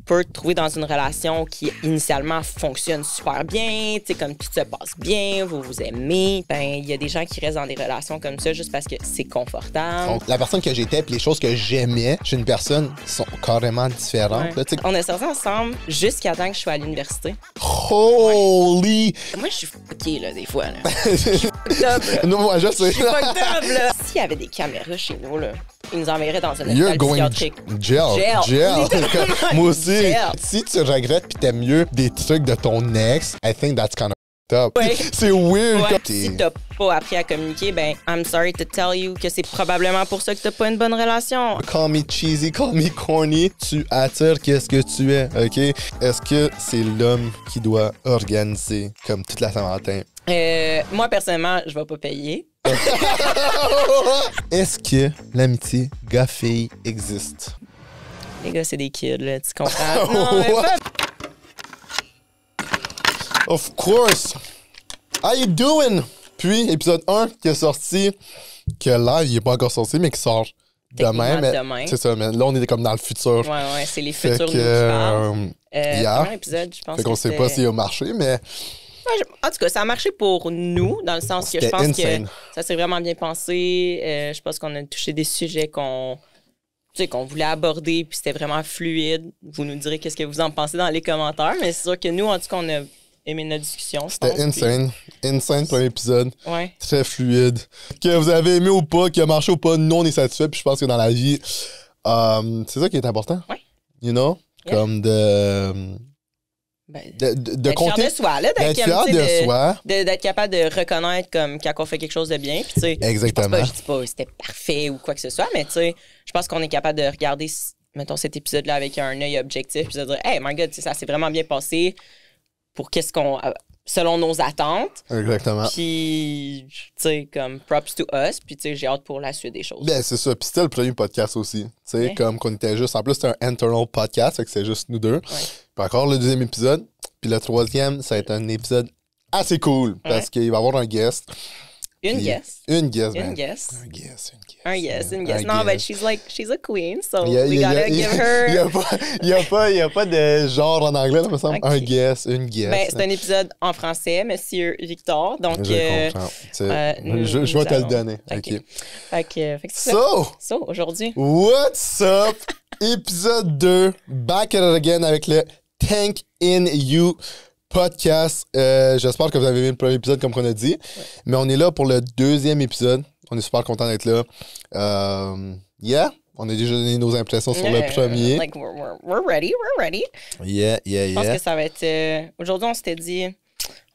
peux te trouver dans une relation qui initialement fonctionne super bien, tu sais, comme tout se passe bien, vous vous aimez. Ben, il y a des gens qui restent dans des relations comme ça juste parce que c'est confortable. Donc, la personne que j'étais et les choses que j'aimais chez une personne sont carrément différentes. Ouais. Là, On est sortis ensemble jusqu'à temps que je sois à l'université. Holy! Moi, je suis fuckée, là, des fois. Là. Je suis fucked up, là. Non, moi, je sais. Je suis fucked up, là. S'il y avait des caméras chez nous, là, ils nous enverraient dans un You're hôpital going psychiatrique. jail. Moi aussi. Jail. Si tu regrettes puis t'aimes mieux des trucs de ton ex, I think that's kind of up. Ouais. C'est weird. Ouais. Comme Si t'as pas appris à communiquer, ben, I'm sorry to tell you que c'est probablement pour ça que t'as pas une bonne relation. Call me cheesy, call me corny. Tu attires qu'est-ce que tu es, OK? Est-ce que c'est l'homme qui doit organiser comme toute la Saint-Valentin? Moi, personnellement, je vais pas payer. Est-ce que l'amitié gars-fille existe? Les gars, c'est des kids, là, tu comprends? Non, mais pas... Of course! How you doing? Puis, épisode 1 qui est sorti, que là, il est pas encore sorti, mais qui sort demain. Demain. C'est ça, mais là, on est comme dans le futur. Ouais, c'est les Fait futurs que, nous qui parlent. hier. Premier épisode, je pense Fait qu'on que sait c'était- pas s'il a marché, mais Ouais, en tout cas, ça a marché pour nous, dans le sens que je C'était pense insane. que ça s'est vraiment bien pensé. Je pense qu'on a touché des sujets qu'on voulait aborder, puis c'était vraiment fluide. Vous nous direz qu'est-ce que vous en pensez dans les commentaires, mais c'est sûr que nous, en tout cas, on a aimé notre discussion. je pense, c'était insane. Insane premier épisode. puis- Ouais. Très fluide. Que vous avez aimé ou pas, qu'il a marché ou pas, nous, on est satisfait. Puis je pense que dans la vie, c'est ça qui est important. Ouais. You know? Yeah. Comme de Ben, de d'être compter. fier de soi, là, D'être fier tu sais, de soi. d'être capable de reconnaître comme quand on fait quelque chose de bien. Puis, tu sais, Exactement. je dis pas que c'était parfait ou quoi que ce soit, mais tu sais, je pense qu'on est capable de regarder, mettons, cet épisode-là avec un œil objectif puis de dire, hey, my God, tu sais, ça s'est vraiment bien passé pour qu'est-ce qu'on. Selon nos attentes. Exactement. Puis, tu sais, comme props to us. Puis, tu sais, j'ai hâte pour la suite des choses. Ben, c'est ça. Puis c'était le premier podcast aussi. Tu sais, Ouais. comme qu'on était juste. En plus, c'était un internal podcast, fait que c'est juste nous deux. Puis encore le deuxième épisode. Puis le troisième, ça va être un épisode assez cool. Parce qu'il va y avoir un guest. Une Puis- guest. Une guest, Une man. guest. Un guest, une guest. Un yes, une Un guest. Non, guest. but she's a queen, so Il y a- we il y a- gotta il y give a- her. il y a pas de genre en anglais, là, me semble. Ok. Un guest, une guest. Ben, c'est un épisode en français, Monsieur Victor. Donc, Je comprends. Tu sais, je vais te le allons- donner. OK. OK. Fait que c'est ça. So, So, aujourd'hui. what's up? Épisode 2, back at it again avec le Tank in You podcast. J'espère que vous avez aimé le premier épisode, comme on a dit. Mais on est là pour le deuxième épisode. On est super content d'être là. Yeah, on a déjà donné nos impressions sur le premier. Like, we're ready, we're ready. Yeah. Je pense que ça va être... aujourd'hui, on s'était dit,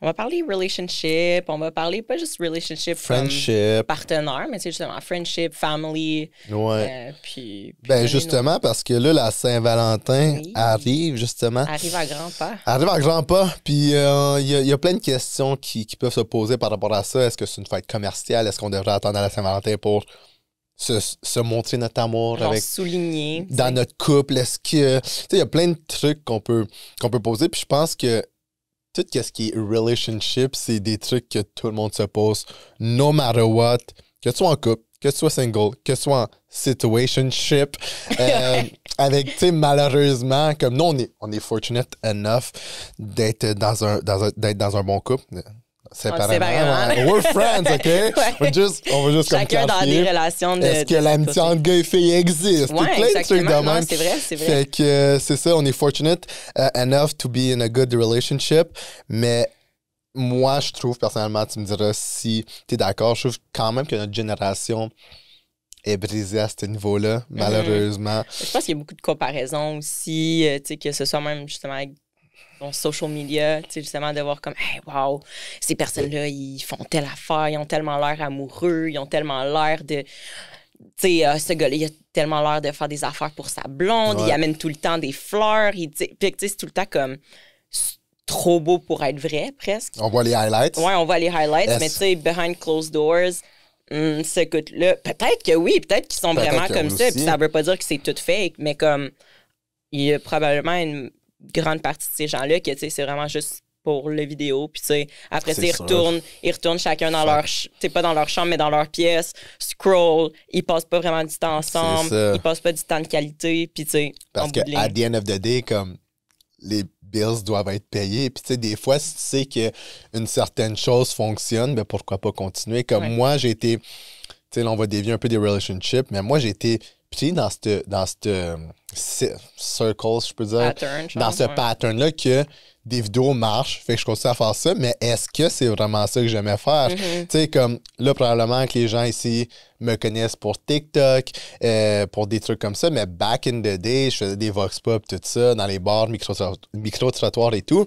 on va parler relationship, on va parler pas juste relationship comme Friendship. partenaire, mais c'est justement friendship, family, Ouais. puis Ben donner justement, parce que là, la Saint-Valentin Oui. arrive, justement. arrive à grands pas. Arrive à grands pas, puis il y a plein de questions qui peuvent se poser par rapport à ça. Est-ce que c'est une fête commerciale? Est-ce qu'on devrait attendre à la Saint-Valentin pour se montrer notre amour Genre avec souligner. tu dans sais. notre couple? Est-ce que... Tu sais, il y a plein de trucs qu'on peut poser, puis je pense que tout ce qui est relationship, c'est des trucs que tout le monde se pose, no matter what. Que tu sois en couple, que tu sois single, que tu sois en situationship, avec, tu sais, malheureusement, comme nous, on est fortunate enough d'être dans un bon couple. Séparément. séparément. Ouais. We're friends, OK? Ouais. On va juste comme Chacun dans clarifier. des relations de... Est-ce que de l'amitié côté. entre gars et filles existe? Ouais, Plein de trucs exactement. de Non, même. c'est vrai, c'est vrai. Fait que c'est ça, on est fortunate enough to be in a good relationship. Mais moi, je trouve personnellement, tu me diras si tu es d'accord, je trouve quand même que notre génération est brisée à ce niveau-là, malheureusement. Je pense qu'il y a beaucoup de comparaisons aussi, tu sais, que ce soit même justement avec ton social media, tu sais, justement de voir comme, hey, wow, ces personnes-là, ils font telle affaire, ils ont tellement l'air amoureux, ils ont tellement l'air de. Tu sais, ce gars-là, il a tellement l'air de faire des affaires pour sa blonde, Ouais. il amène tout le temps des fleurs, puis tu sais, c'est tout le temps comme c'est trop beau pour être vrai, presque. On voit les highlights. Ouais, on voit les highlights, Est-ce- mais tu sais, behind closed doors, ce couple-là, peut-être que oui, peut-être qu'ils sont Peut-être vraiment que comme oui ça, aussi. puis ça veut pas dire que c'est tout fake, mais comme, il y a probablement une grande partie de ces gens-là que, tu sais, c'est vraiment juste pour le vidéo. Puis, tu sais, après, C'est ils sûr. retournent chacun dans leur... Tu sais, pas dans leur chambre, mais dans leur pièce, scroll. Ils passent pas vraiment du temps ensemble. ça. Ils passent pas du temps de qualité. Puis, tu sais, en Parce que bout de ligne. à the end of the day, comme les bills doivent être payés. Puis, tu sais, des fois, si tu sais qu'une certaine chose fonctionne, ben pourquoi pas continuer? Comme Ouais. moi, j'ai été... Tu sais, là, on va dévier un peu des relationships, mais moi, j'ai été pris dans ce circle, je peux dire, Pattern, je dans pense, ce ouais. pattern-là que des vidéos marchent, fait que je continue à faire ça, mais est-ce que c'est vraiment ça que j'aimais faire? Mm-hmm. Tu sais, comme là, probablement que les gens ici me connaissent pour TikTok, pour des trucs comme ça, mais back in the day, je faisais des vox pop, tout ça, dans les bars, micro-trottoirs et tout.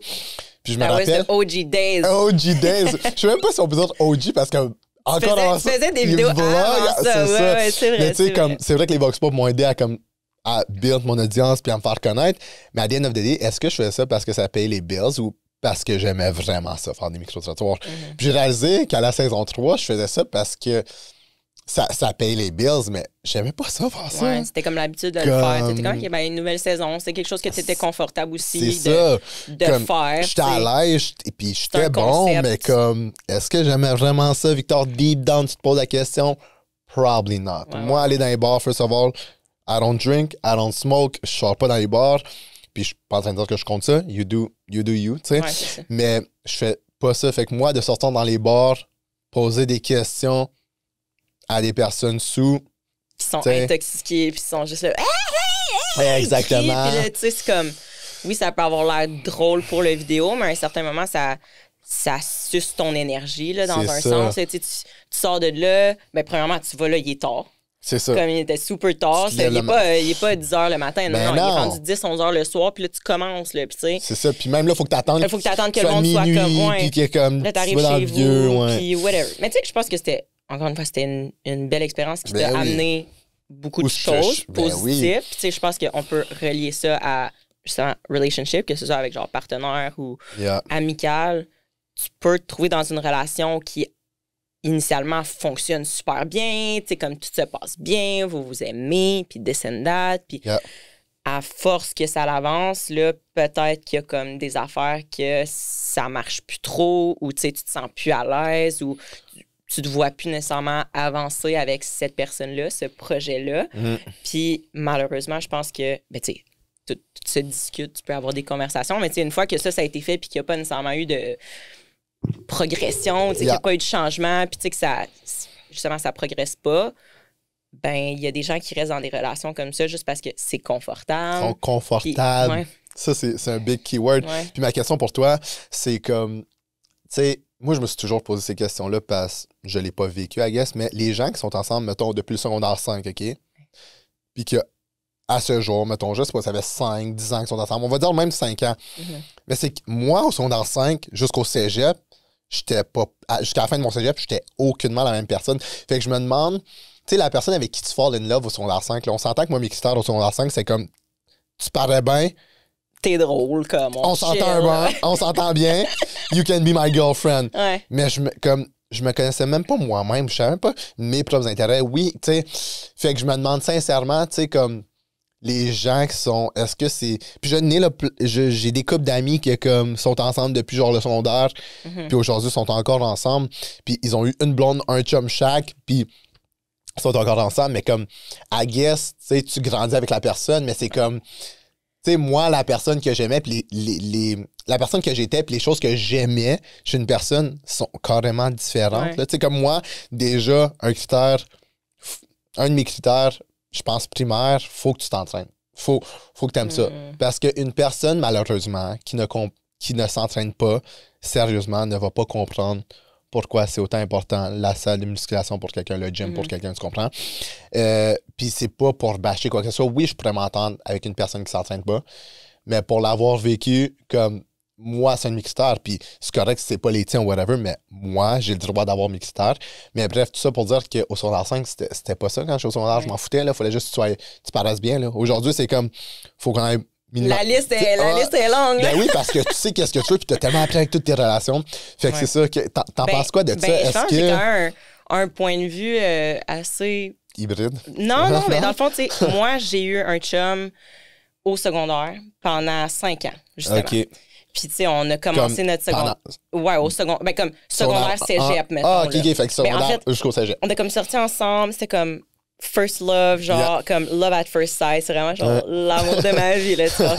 Puis je me That was rappelle... the OG days. OG Days. Je sais même pas si on peut dire OG parce que encore avant ça, Tu faisais des les vidéos vlogs, avant ça. Ouais, c'est vrai. Mais tu sais, c'est comme vrai. c'est vrai que les Vox Pop m'ont aidé à build mon audience puis à me faire connaître. Mais à the end of the day, est-ce que je faisais ça parce que ça payait les bills ou parce que j'aimais vraiment ça, faire des micro-trottoirs? Mm-hmm. Puis j'ai réalisé qu'à la saison 3, je faisais ça parce que ça paye les bills, mais j'aimais pas ça faire ça. Ouais, c'était comme l'habitude de le Comme- faire. C'était comme qu'il y avait une nouvelle saison. C'est quelque chose que tu étais confortable aussi C'est de, ça. de Comme, faire. J'étais à l'aise et puis C'est j'étais un bon, concept. mais comme, est-ce que j'aimais vraiment ça, Victor? Deep down, tu te poses la question? Probably not. Ouais, Moi, aller dans les bars, first of all, I don't drink, I don't smoke, je sors pas dans les bars, puis je suis pas en train de dire que je compte ça. You do you, tu sais. Ouais, c'est ça. Mais je fais pas ça. Fait que moi, de sortir dans les bars, poser des questions à des personnes sous. Qui sont T'sais. intoxiqués, puis ils sont juste là. Exactement. Puis là, tu sais, c'est comme. Oui, ça peut avoir l'air drôle pour le vidéo, mais à un certain moment, ça suce ton énergie, là, dans C'est un ça. sens. Tu sors de là, ben, premièrement, tu vas là, il est tard. C'est ça. Comme il était super tard. Tu te lèves Il est pas 10 h le matin. Non, Ben non, il est non. rendu 10, 11 h le soir, puis là, tu commences, là, puis tu sais. C'est ça. Puis même là, il faut que tu attendes. Il faut que tu attendes que le monde soit minuit, comme. Ouais. puis qu'il y ait comme. Là, tu t'arrives vas dans chez le vieux, vous, ouais. puis whatever. Mais tu sais que je pense que c'était, encore une fois, c'était une belle expérience qui Ben t'a oui. amené beaucoup de Où ce que choses ben positives. oui. Puis tu sais, je pense qu'on peut relier ça à, justement, relationship, que ce soit avec genre partenaire ou Yeah. amical. Tu peux te trouver dans une relation qui, initialement, fonctionne super bien, tu sais, comme tout se passe bien, vous vous aimez, puis this and that, puis Yeah. à force que ça l'avance, là, peut-être qu'il y a comme des affaires que ça marche plus trop, ou tu sais, tu te sens plus à l'aise, ou tu te vois plus nécessairement avancer avec cette personne-là, ce projet-là. Mhm. Puis malheureusement, je pense que, ben tu sais, tout se discute, tu peux avoir des conversations, mais tu sais, une fois que ça a été fait, puis qu'il n'y a pas nécessairement eu de progression, tu sais, qu'il n'y Yeah. a pas eu de changement, puis tu sais que ça, justement, ça progresse pas, ben il y a des gens qui restent dans des relations comme ça juste parce que c'est confortable. Sont confortables. Puis, ouais. Ça, c'est un big keyword. Ouais. Puis ma question pour toi, c'est comme, tu sais, moi, je me suis toujours posé ces questions-là parce que je ne l'ai pas vécu, I guess, mais les gens qui sont ensemble, mettons, depuis le secondaire 5, OK? Puis que à ce jour, mettons, je sais pas, ça fait 5, 10 ans qu'ils sont ensemble. On va dire même 5 ans. Mhm. Mais c'est que moi, au secondaire 5, jusqu'au cégep, j'étais pas. Jusqu'à la fin de mon cégep, j'étais aucunement la même personne. Fait que je me demande, tu sais, la personne avec qui tu fall in love au secondaire 5, là, on s'entend que moi, mes critères au secondaire 5, c'est comme, tu parais bien, T'es drôle, comme on s'entend bien, on s'entend bien, you can be my girlfriend. Ouais. Mais je me connaissais même pas moi-même, je savais même pas mes propres intérêts. Oui, tu sais, fait que je me demande sincèrement, tu sais, comme les gens qui sont, est-ce que c'est... Puis j'ai des couples d'amis qui comme sont ensemble depuis genre le secondaire, Mhm. puis aujourd'hui sont encore ensemble, puis ils ont eu une blonde, un chum chaque, puis ils sont encore ensemble, mais comme, I guess, tu sais, tu grandis avec la personne, mais c'est comme... Tu sais, moi, la personne que j'aimais, puis la personne que j'étais, puis les choses que j'aimais chez une personne sont carrément différentes. Ouais. là. Tu sais, comme moi, déjà, un de mes critères, je pense primaire, faut que tu t'entraînes. Faut que tu aimes ça. Parce qu'une personne, malheureusement, qui ne s'entraîne pas, sérieusement, ne va pas comprendre pourquoi c'est autant important la salle de musculation pour quelqu'un, le gym pour quelqu'un, tu comprends? Puis c'est pas pour bâcher quoi que ce soit. Oui, je pourrais m'entendre avec une personne qui s'entraîne pas, mais pour l'avoir vécu comme moi, c'est un mixteur, puis c'est correct si c'est pas les tiens ou whatever, mais moi, j'ai le droit d'avoir mixteur. Mais bref, tout ça pour dire qu'au secondaire 5, c'était pas ça quand je suis au secondaire, je m'en foutais, là, fallait juste que tu paraisses bien, là. Aujourd'hui, c'est comme, faut qu'on ait La liste est longue, là. Ben oui, parce que tu sais qu'est-ce que tu veux, puis t'as tellement appris avec toutes tes relations. Fait que Ouais. c'est ça, que t'en penses quoi de ça? Je Est-ce pense que j'ai que... quand même un point de vue assez... Hybride? Non, mais dans le fond, tu sais, moi, j'ai eu un chum au secondaire pendant 5 ans, justement. OK. Puis, tu sais, on a commencé Comme notre secondaire. pendant- Ouais, au secondaire. Ben, comme secondaire cégep, mettons. Ah, ok, là. ok, fait que Mais en secondaire fait, jusqu'au cégep. on a comme sorti ensemble, c'était comme first love, genre comme love at first sight, c'est vraiment genre l'amour de ma vie, là, tu vois.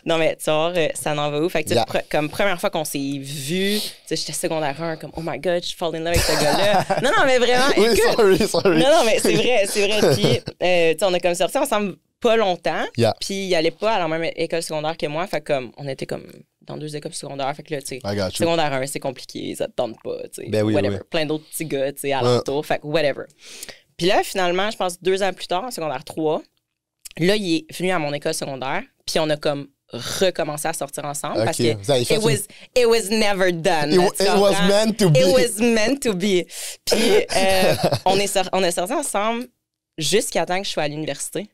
Non, mais tu vois, ça n'en va où? Fait que, tu sais, comme première fois qu'on s'est vus, tu sais, j'étais secondaire 1, comme oh my god, je fall in love avec ce gars-là. Non, mais vraiment, Oui, écoute. sorry. Non, mais c'est vrai. Puis, tu sais, on a comme sorti ensemble pas longtemps, puis il allait pas à la même école secondaire que moi, fait comme, on était comme dans 2 écoles secondaires, fait que là, tu sais, secondaire 1, c'est compliqué, ça te tente pas, tu sais, Ben oui, whatever. oui. Plein d'autres petits gars, tu sais, alentour, fait que whatever. Puis là, finalement, je pense 2 ans plus tard, en secondaire 3, là, il est venu à mon école secondaire, puis on a comme recommencé à sortir ensemble parce que Vous avez fait it was never done. It was meant to be. It was meant to be. Puis on est sortis ensemble jusqu'à temps que je sois à l'université.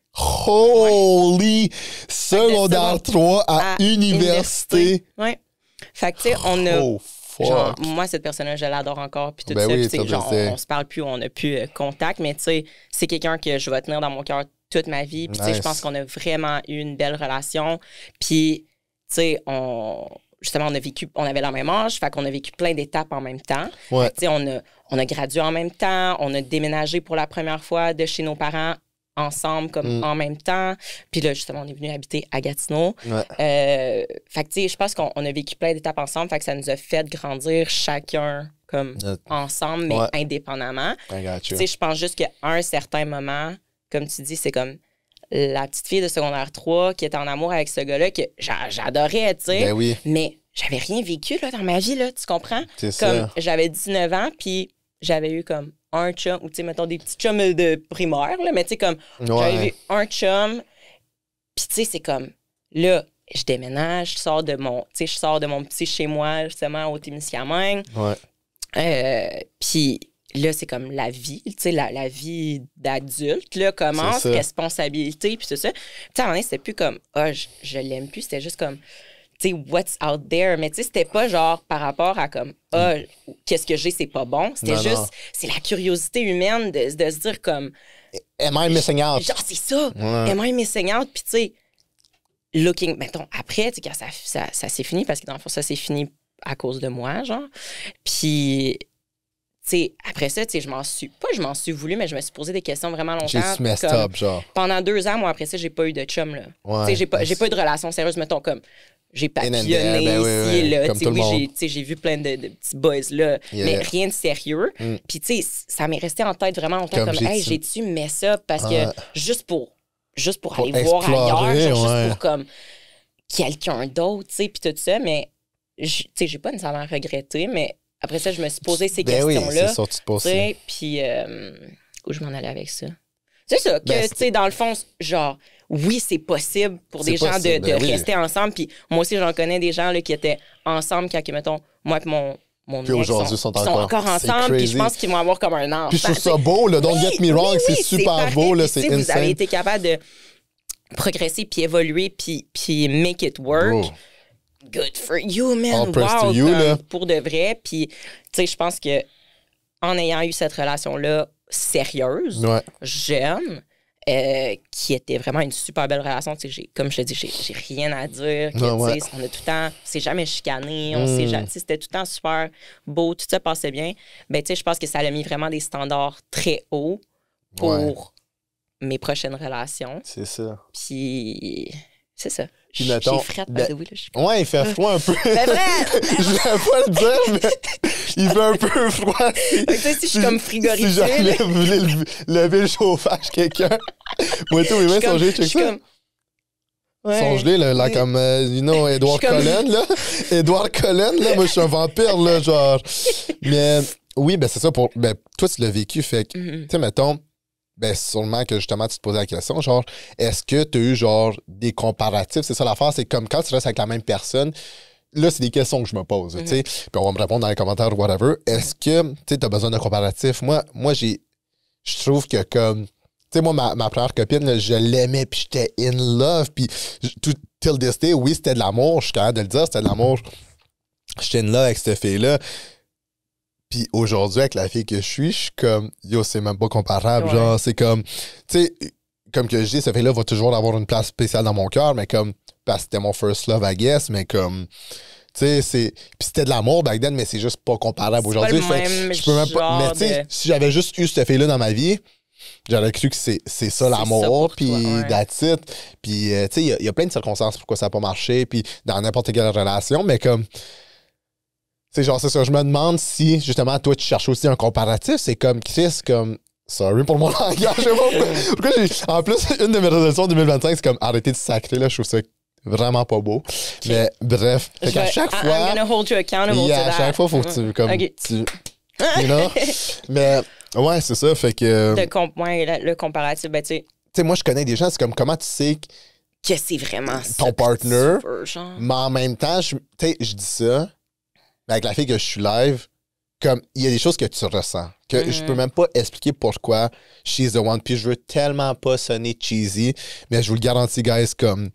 Holy! Secondaire 3 à université. Ouais. Fait que, tu sais, on a... Oh, fuck. Genre, moi, cette personne-là, je l'adore encore, puis tout Ben ça. oui, Puis, tu sais, genre, on se parle plus, on n'a plus contact, mais tu sais, c'est quelqu'un que je vais tenir dans mon cœur toute ma vie. Puis, tu sais, je pense qu'on a vraiment eu une belle relation. Puis, tu sais, justement, on avait le même âge, fait qu'on a vécu plein d'étapes en même temps. Ouais. Tu sais, on a gradué en même temps, on a déménagé pour la première fois de chez nos parents ensemble, comme en même temps. Puis là, justement, on est venu habiter à Gatineau. Ouais. Fait que, tu sais, je pense qu'on a vécu plein d'étapes ensemble, fait que ça nous a fait grandir chacun comme ensemble, mais indépendamment. Tu sais, je pense juste qu'à un certain moment, comme tu dis, c'est comme la petite fille de secondaire 3 qui était en amour avec ce gars-là que j'adorais, tu sais. Ben oui. Mais j'avais rien vécu là, dans ma vie, là, tu comprends? C'est comme ça. j'avais 19 ans, puis j'avais eu comme un chum, ou tu sais, mettons des petits chums de primaire, là, mais tu sais, comme j'avais eu un chum, puis tu sais, c'est comme, là, je déménage, je sors de mon petit chez-moi, justement, au Témiscamingue. Ouais. Puis là, c'est comme la vie, tu sais, la vie d'adulte, là, commence, responsabilité, puis tout ça. Puis à un moment donné, c'était plus comme, je l'aime plus, c'était juste comme, tu sais, what's out there. Mais tu sais, c'était pas genre par rapport à comme, qu'est-ce que j'ai, c'est pas bon. C'était c'est la curiosité humaine de se dire comme... Am I missing out? Genre, c'est ça. Am I missing out? Puis tu sais, mettons, après, tu sais, quand ça s'est fini, parce que dans le fond, ça s'est fini à cause de moi, genre. Puis... tu sais, après ça, tu sais, je m'en suis voulu, mais je me suis posé des questions vraiment longtemps. J'ai messed up, genre. Pendant 2 ans, moi, après ça, j'ai pas eu de chum, là. Ouais. Tu sais, j'ai pas eu de relation sérieuse, mettons, comme, j'ai papillonné ici et là. J'ai vu plein de petits boys, là, mais rien de sérieux. Puis, tu sais, ça m'est resté en tête vraiment longtemps, comme hey, j'ai-tu mess up? Parce que juste pour aller voir ailleurs, genre, juste pour, comme, quelqu'un d'autre, tu sais, puis tout ça, mais, tu sais, j'ai pas nécessairement regretté, mais après ça, je me suis posé ces questions-là. Oui, c'est ça, tu te poses ça. Puis, où je m'en allais avec ça? C'est ça, que, tu sais, dans le fond, genre, oui, c'est possible pour des gens de rester ensemble. Puis moi aussi, j'en connais des gens là, qui étaient ensemble quand, mettons, moi et mon puis ex aujourd'hui, sont encore ensemble. Puis je pense qu'ils vont avoir comme un enfant. Puis je trouve ça beau, là. Don't get me wrong, c'est super beau, là. C'est insane. Vous avez été capable de progresser, puis évoluer, puis make it work. Bro. Good for you, man. All praise to you, là. Pour de vrai. Puis, tu sais, je pense que en ayant eu cette relation-là sérieuse, jeune, qui était vraiment une super belle relation, tu sais, comme je te dis, j'ai rien à dire. Que, on a tout le temps, c'est jamais chicané, on s'est jamais, c'était tout le temps super beau, tout ça passait bien. Ben, tu sais, je pense que ça a mis vraiment des standards très hauts pour mes prochaines relations. C'est ça. Puis, c'est ça. Puis mettons, j'ai frette, by the way, là, ouais, il fait froid un peu. C'est vrai! Je voulais pas le dire, mais il fait un peu froid. Si je suis comme frigorifiée. Si jamais vous voulez lever le chauffage, quelqu'un. Moi, tout, mes mains sont gelées, check ça. Ils sont gelés, là, comme, Edward Cullen, là. Edward Cullen, là, moi, je suis un vampire, là, genre. Mais oui, ben c'est ça, toi, tu l'as vécu, fait que, tu sais, mettons, ben sûrement que justement tu te posais la question, genre, est-ce que tu as eu genre des comparatifs? C'est ça l'affaire, c'est comme quand tu restes avec la même personne, là, c'est des questions que je me pose, tu sais, puis on va me répondre dans les commentaires ou whatever. Est-ce que, tu sais, t'as besoin d'un comparatif? Moi, je trouve que comme, tu sais, moi, ma première copine, là, je l'aimais, puis j'étais in love, puis tout till this day, oui, c'était de l'amour, je suis capable de le dire, c'était de l'amour. J'étais in love avec cette fille-là. Puis aujourd'hui, avec la fille que je suis comme, yo, c'est même pas comparable. Genre, c'est comme, tu sais, comme que je dis, cette fille-là va toujours avoir une place spéciale dans mon cœur, mais comme, parce que c'était mon first love, I guess, mais comme, Tu sais, puis c'était de l'amour back then, mais c'est juste pas comparable aujourd'hui. Pas le même Je peux même pas. Mais tu sais, si j'avais juste eu cette fille-là dans ma vie, j'aurais cru que c'est ça l'amour, puis that's it. Puis, tu sais, il y a plein de circonstances pourquoi ça n'a pas marché, puis dans n'importe quelle relation, mais comme. C'est genre, c'est ça. Je me demande si, justement, toi, tu cherches aussi un comparatif. C'est comme Chris, comme. Sorry pour mon langage. Je sais pas pourquoi en plus, une de mes résolutions 2025, c'est comme arrêter de sacrer, là. Je trouve ça vraiment pas beau. Okay. Mais bref. Fait qu'à chaque fois. I'm gonna hold you accountable to that. À chaque fois, faut que tu. Comme, okay. You know? Mais, ouais, c'est ça. Fait que. Le comparatif, ben, tu sais. Tu sais, moi, je connais des gens, c'est comme comment tu sais que c'est vraiment ton partner. Mais en même temps, tu sais, je dis ça. Mais avec la fille que je suis live, comme il y a des choses que tu ressens, que je peux même pas expliquer pourquoi she's the one. Puis je veux tellement pas sonner cheesy, mais je vous le garantis, guys, comme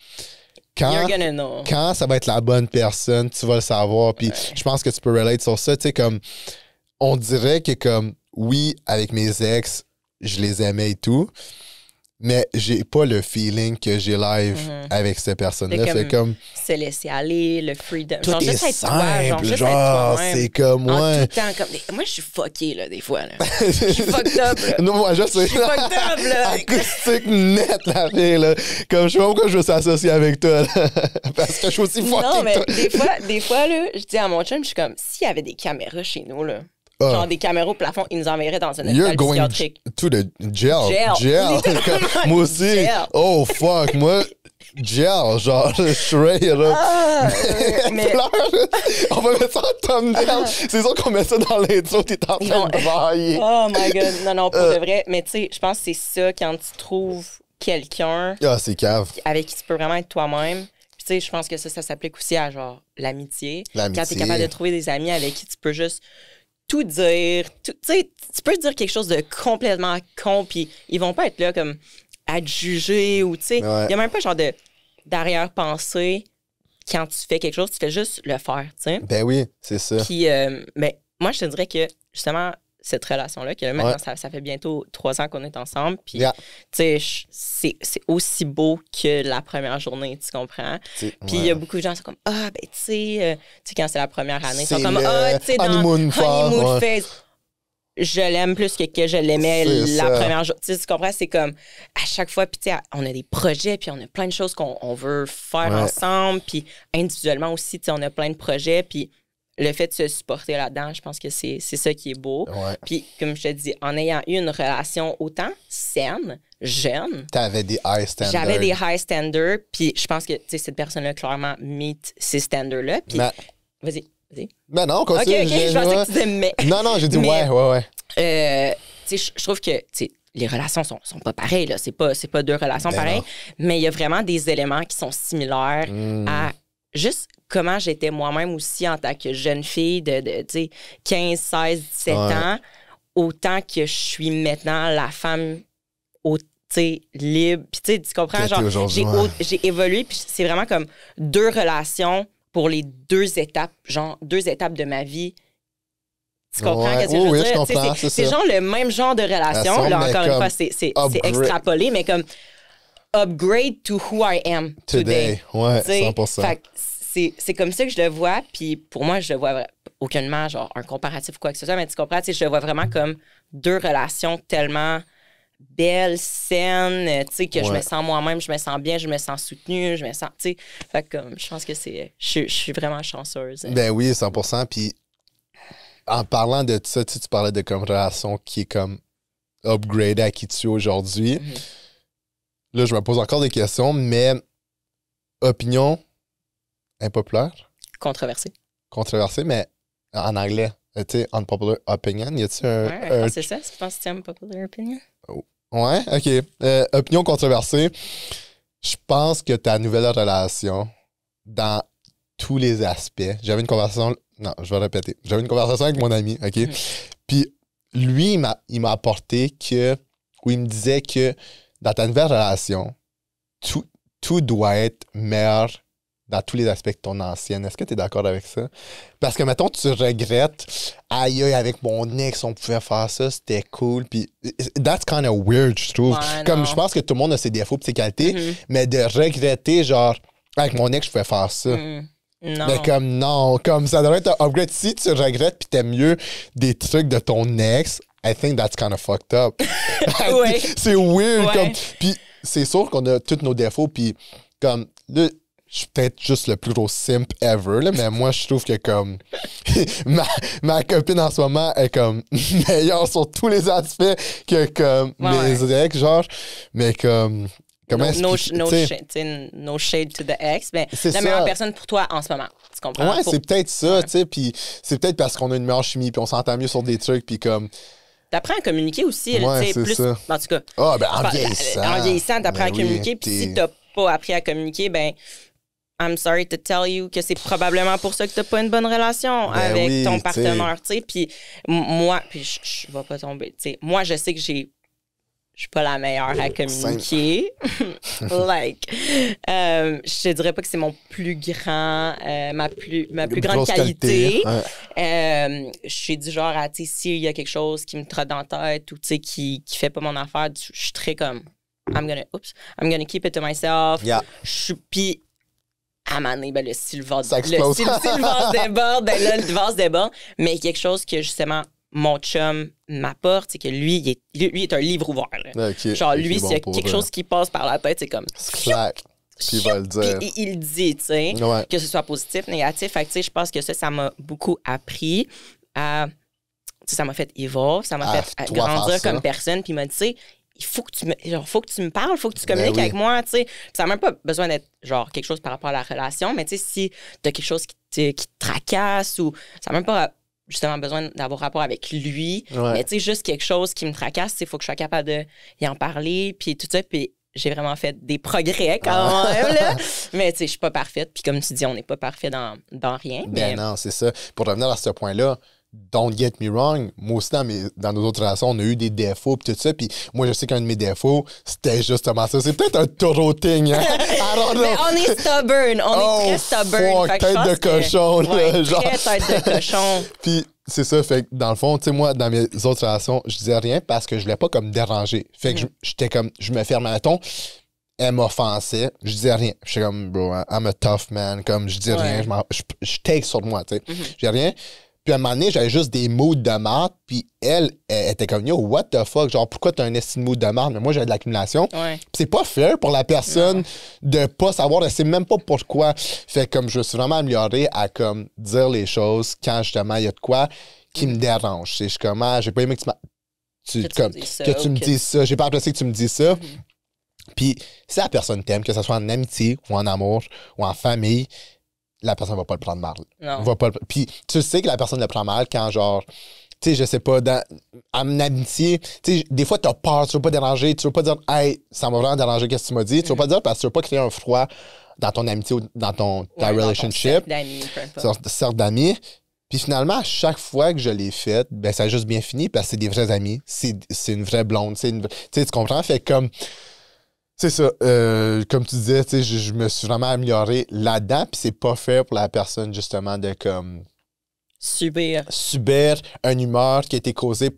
quand ça va être la bonne personne, tu vas le savoir. Puis je pense que tu peux relate sur ça. Tu sais, comme on dirait que comme oui, avec mes ex, je les aimais et tout. Mais j'ai pas le feeling que j'ai live avec ces personnes-là. C'est comme. Se laisser aller, le freedom. Tout genre, est juste être simple, toi. Genre, c'est comme moi. En tout temps, comme moi, je suis fucké, là, des fois. Là. Je suis fucked up, là. Non, moi, je sais. Je suis fucked up, là. Acoustique net, la fille, là. Comme, je sais pas pourquoi je veux s'associer avec toi, là. Parce que je suis aussi fucké. Non, mais des fois, là, je dis à mon chum, je suis comme, s'il y avait des caméras chez nous, là. Genre des caméras au plafond, ils nous enverraient dans un hôpital psychiatrique. To the jail. Moi aussi. Jail. Oh, fuck. Moi, jail. Genre, straight up. Mais... On va mettre ça en thumbnail. C'est sûr qu'on met ça dans l'intro. T'es en train de brailler. Oh my God. Non, pour de vrai. Mais tu sais, je pense que c'est ça quand tu trouves quelqu'un c'est cave. Avec qui tu peux vraiment être toi-même. Puis tu sais, je pense que ça s'applique aussi à genre l'amitié. Quand t'es capable de trouver des amis avec qui tu peux juste tout dire. Tu sais, tu peux dire quelque chose de complètement con, puis ils vont pas être là comme à te juger ou tu sais. Il y a même pas genre d'arrière-pensée quand tu fais quelque chose, tu fais juste le faire, tu sais. Ben oui, c'est ça. Puis, ben, moi, je te dirais que justement, cette relation-là, que maintenant, ça fait bientôt 3 ans qu'on est ensemble. Puis, tu sais, c'est aussi beau que la première journée, tu comprends? Puis, il y a beaucoup de gens qui sont comme, ben, tu sais, quand c'est la première année, ils sont comme, tu sais, dans honeymoon phase. Je l'aime plus que je l'aimais la première journée. Tu comprends? C'est comme, à chaque fois, puis, tu sais, on a des projets, puis on a plein de choses qu'on veut faire ensemble. Puis, individuellement aussi, tu sais, on a plein de projets. Puis, le fait de se supporter là-dedans, je pense que c'est ça qui est beau. Puis, comme je te dis, en ayant eu une relation autant saine, jeune... T'avais des high standards. J'avais des high standards, puis je pense que cette personne-là, clairement, meet ces standards-là. Puis, vas-y. Ben non, continue. OK, je pensais que tu disais mais. Non, j'ai dit ouais. Tu sais, je trouve que les relations sont pas pareilles, là. C'est pas 2 relations pareilles, mais il y a vraiment des éléments qui sont similaires à juste comment j'étais moi-même aussi en tant que jeune fille de 15, 16, 17 ans, autant que je suis maintenant la femme libre. Puis tu comprends, genre, j'ai évolué, puis c'est vraiment comme 2 relations pour les 2 étapes, genre 2 étapes de ma vie. Tu comprends ce que je veux dire? Je comprends, c'est genre le même genre de relation. Là, encore une fois, c'est extrapolé, mais comme upgrade to who I am today. Ouais, 100%. Fait c'est comme ça que je le vois. Puis pour moi, je le vois aucunement genre un comparatif ou quoi que ce soit, mais tu comprends? Je le vois vraiment comme 2 relations tellement belle, saine, tu sais, que je me sens moi-même, je me sens bien, je me sens soutenue, je me sens, tu sais. Fait que je pense que je suis vraiment chanceuse. Ben oui, 100%. Puis en parlant de ça, tu parlais de comme relation qui est comme upgrade à qui tu es aujourd'hui. Là, je me pose encore des questions, mais opinion impopulaire? Controversée, mais en anglais. Tu sais, unpopular opinion, y a-tu un... c'est ça? Tu penses que c'est unpopular opinion? Ouais, OK. Opinion controversée. Je pense que ta nouvelle relation, dans tous les aspects... J'avais une conversation... Non, je vais répéter. J'avais une conversation avec mon ami, OK? Puis lui, il m'a apporté que... Où il me disait que dans ta nouvelle relation, tout doit être meilleur dans tous les aspects de ton ancienne. Est-ce que tu es d'accord avec ça? Parce que, mettons, tu regrettes, aïe, avec mon ex, on pouvait faire ça, c'était cool. Puis, that's kind of weird, je trouve. Comme, je pense que tout le monde a ses défauts et ses qualités, mais de regretter, genre, avec mon ex, je pouvais faire ça. Non. Mais comme non, comme ça devrait être un upgrade. Si tu regrettes puis t'aimes mieux des trucs de ton ex, I think that's kind of fucked up. Ouais. C'est weird. Ouais. Comme, puis c'est sûr qu'on a tous nos défauts. Puis comme là, je suis peut-être juste le plus gros simp ever, là, mais moi, je trouve que comme ma copine en ce moment est comme meilleure sur tous les aspects que comme mes ex, genre. Mais comme... No shade to the ex, mais la meilleure personne pour toi en ce moment. Tu comprends? Ouais, c'est peut-être ça, tu sais, puis c'est peut-être parce qu'on a une meilleure chimie, puis on s'entend mieux sur des trucs, puis comme... T'apprends à communiquer aussi, ouais, tu sais, plus... ça. En tout cas, en vieillissant. En vieillissant, t'apprends à communiquer, puis si t'as pas appris à communiquer, ben... I'm sorry to tell you que c'est probablement pour ça que t'as pas une bonne relation avec ton partenaire, tu sais, puis moi, puis je vais pas tomber, tu sais, moi, je sais que je suis pas la meilleure à communiquer. Je te dirais pas que c'est mon plus grand, ma plus grande qualité. Ouais. Je suis du genre à, tu sais, s'il y a quelque chose qui me trotte dans la tête ou, tu sais, qui fait pas mon affaire, je suis très comme, I'm gonna keep it to myself. Yeah. Puis, à un moment donné, ben, si le vase déborde, ben là, le vase déborde. Mais quelque chose que, justement, mon chum m'apporte, c'est que lui, il est un livre ouvert. Okay, genre, lui, s'il y a quelque chose qui passe par la tête, c'est comme... Clac. Puis il va le dire. Puis il le dit, tu sais, que ce soit positif, négatif. Fait que, tu sais, je pense que ça m'a beaucoup appris à... Ça m'a fait évoluer, ça m'a fait grandir comme personne. Puis il m'a dit, tu sais, il faut que tu me parles, il faut que tu communiques avec moi, tu sais. Ça n'a même pas besoin d'être, genre, quelque chose par rapport à la relation, mais tu sais, si tu as quelque chose qui te tracasse ou... Ça n'a même pas... justement besoin d'avoir rapport avec lui. Ouais. Mais tu sais, juste quelque chose qui me tracasse, il faut que je sois capable d'y en parler, puis tout ça. Puis j'ai vraiment fait des progrès quand même, là. Mais tu sais, je suis pas parfaite. Puis comme tu dis, on n'est pas parfait dans rien. Ben non, c'est ça. Pour revenir à ce point-là, don't get me wrong, moi aussi, dans nos autres relations, on a eu des défauts pis tout ça, puis moi, je sais qu'un de mes défauts, c'était justement ça. C'est peut-être un taureau thing, hein? Mais on est stubborn, on est très stubborn. Fuck, tête de cochon, là, genre. Très tête de cochon. Puis c'est ça, fait que dans le fond, tu sais, moi, dans mes autres relations, je disais rien parce que je voulais pas comme déranger. Fait que j'étais comme, je me fermais à ton. Elle m'offensait, je disais rien. J'étais comme, bro, I'm a tough man, comme je dis rien, je take sur moi, tu sais. Je dis rien. Puis à un moment donné, j'avais juste des moods de marde, puis elle était comme, yo, what the fuck, genre, pourquoi t'as un estime mood de marde? Mais moi, j'avais de l'accumulation. Ouais. Puis c'est pas fair pour la personne de pas savoir, elle sait même pas pourquoi. Fait comme, je me suis vraiment amélioré à, comme, dire les choses quand, justement, il y a de quoi qui me dérange. Je suis comme, j'ai pas aimé que tu me dises ça. J'ai pas apprécié que tu me dises ça. Puis si la personne t'aime, que ce soit en amitié ou en amour ou en famille, la personne va pas le prendre mal. Puis tu sais que la personne le prend mal quand, genre, tu sais, je sais pas, en amitié, tu sais, des fois, t'as peur, tu veux pas déranger, tu veux pas dire, hey, ça m'a vraiment dérangé, qu'est-ce que tu m'as dit. Tu veux pas dire parce que tu veux pas créer un froid dans ton amitié ou dans ta relationship. Cercle d'amis. Puis finalement, à chaque fois que je l'ai fait, ben, ça a juste bien fini parce que c'est des vrais amis. C'est une vraie blonde. Tu sais, tu comprends? Fait comme. C'est ça, comme tu disais, tu sais, je me suis vraiment amélioré là-dedans, puis c'est pas fait pour la personne, justement, de comme... Subir une humeur qui a été causée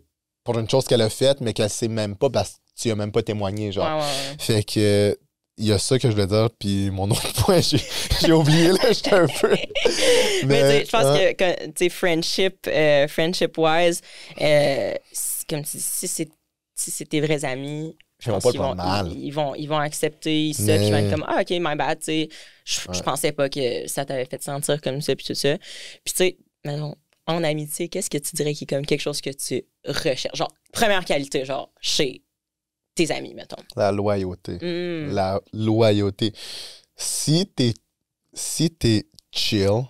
pour une chose qu'elle a faite, mais qu'elle sait même pas parce que tu as même pas témoigné, genre. Ouais. Fait que, il y a ça que je voulais dire, puis mon autre point, j'ai oublié, là, j'étais un peu... mais je pense que, tu sais, friendship-wise, comme tu dis, si c'est tes vrais amis... Ils vont accepter ça, puis ils vont être comme, OK, my bad, tu sais, je pensais pas que ça t'avait fait sentir comme ça, puis tout ça. Puis, tu sais, en amitié, qu'est-ce que tu dirais qui est comme quelque chose que tu recherches? Genre, première qualité, genre, chez tes amis, mettons. La loyauté. La loyauté. Si t'es chill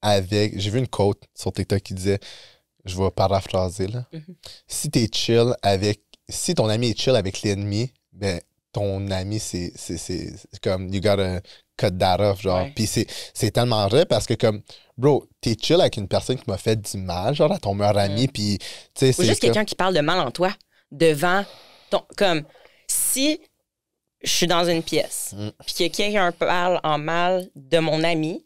avec... J'ai vu une quote sur TikTok qui disait, je vais paraphraser, là. Si t'es chill avec... Si ton ami est chill avec l'ennemi, ben ton ami, c'est comme you gotta cut that off, genre. Ouais. Puis c'est tellement vrai parce que comme, bro, t'es chill avec une personne qui m'a fait du mal, genre à ton meilleur ami, puis tu sais, c'est juste quelqu'un qui parle de mal en toi devant ton... Comme, si je suis dans une pièce, puis que quelqu'un parle en mal de mon ami,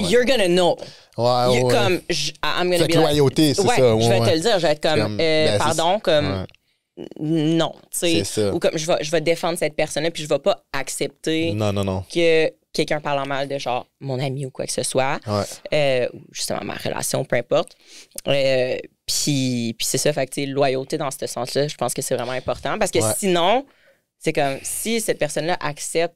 you're gonna know. Ouais. Comme, I'm gonna be loyauté, c'est ça. Je vais te le dire, je vais être comme pardon, comme non, tu sais. Ou comme je vais défendre cette personne-là, puis je vais pas accepter non. que quelqu'un parlant mal de genre mon ami ou quoi que ce soit, ou justement ma relation, peu importe. Puis c'est ça, fait que loyauté dans ce sens-là, je pense que c'est vraiment important. Parce que sinon, c'est comme si cette personne-là accepte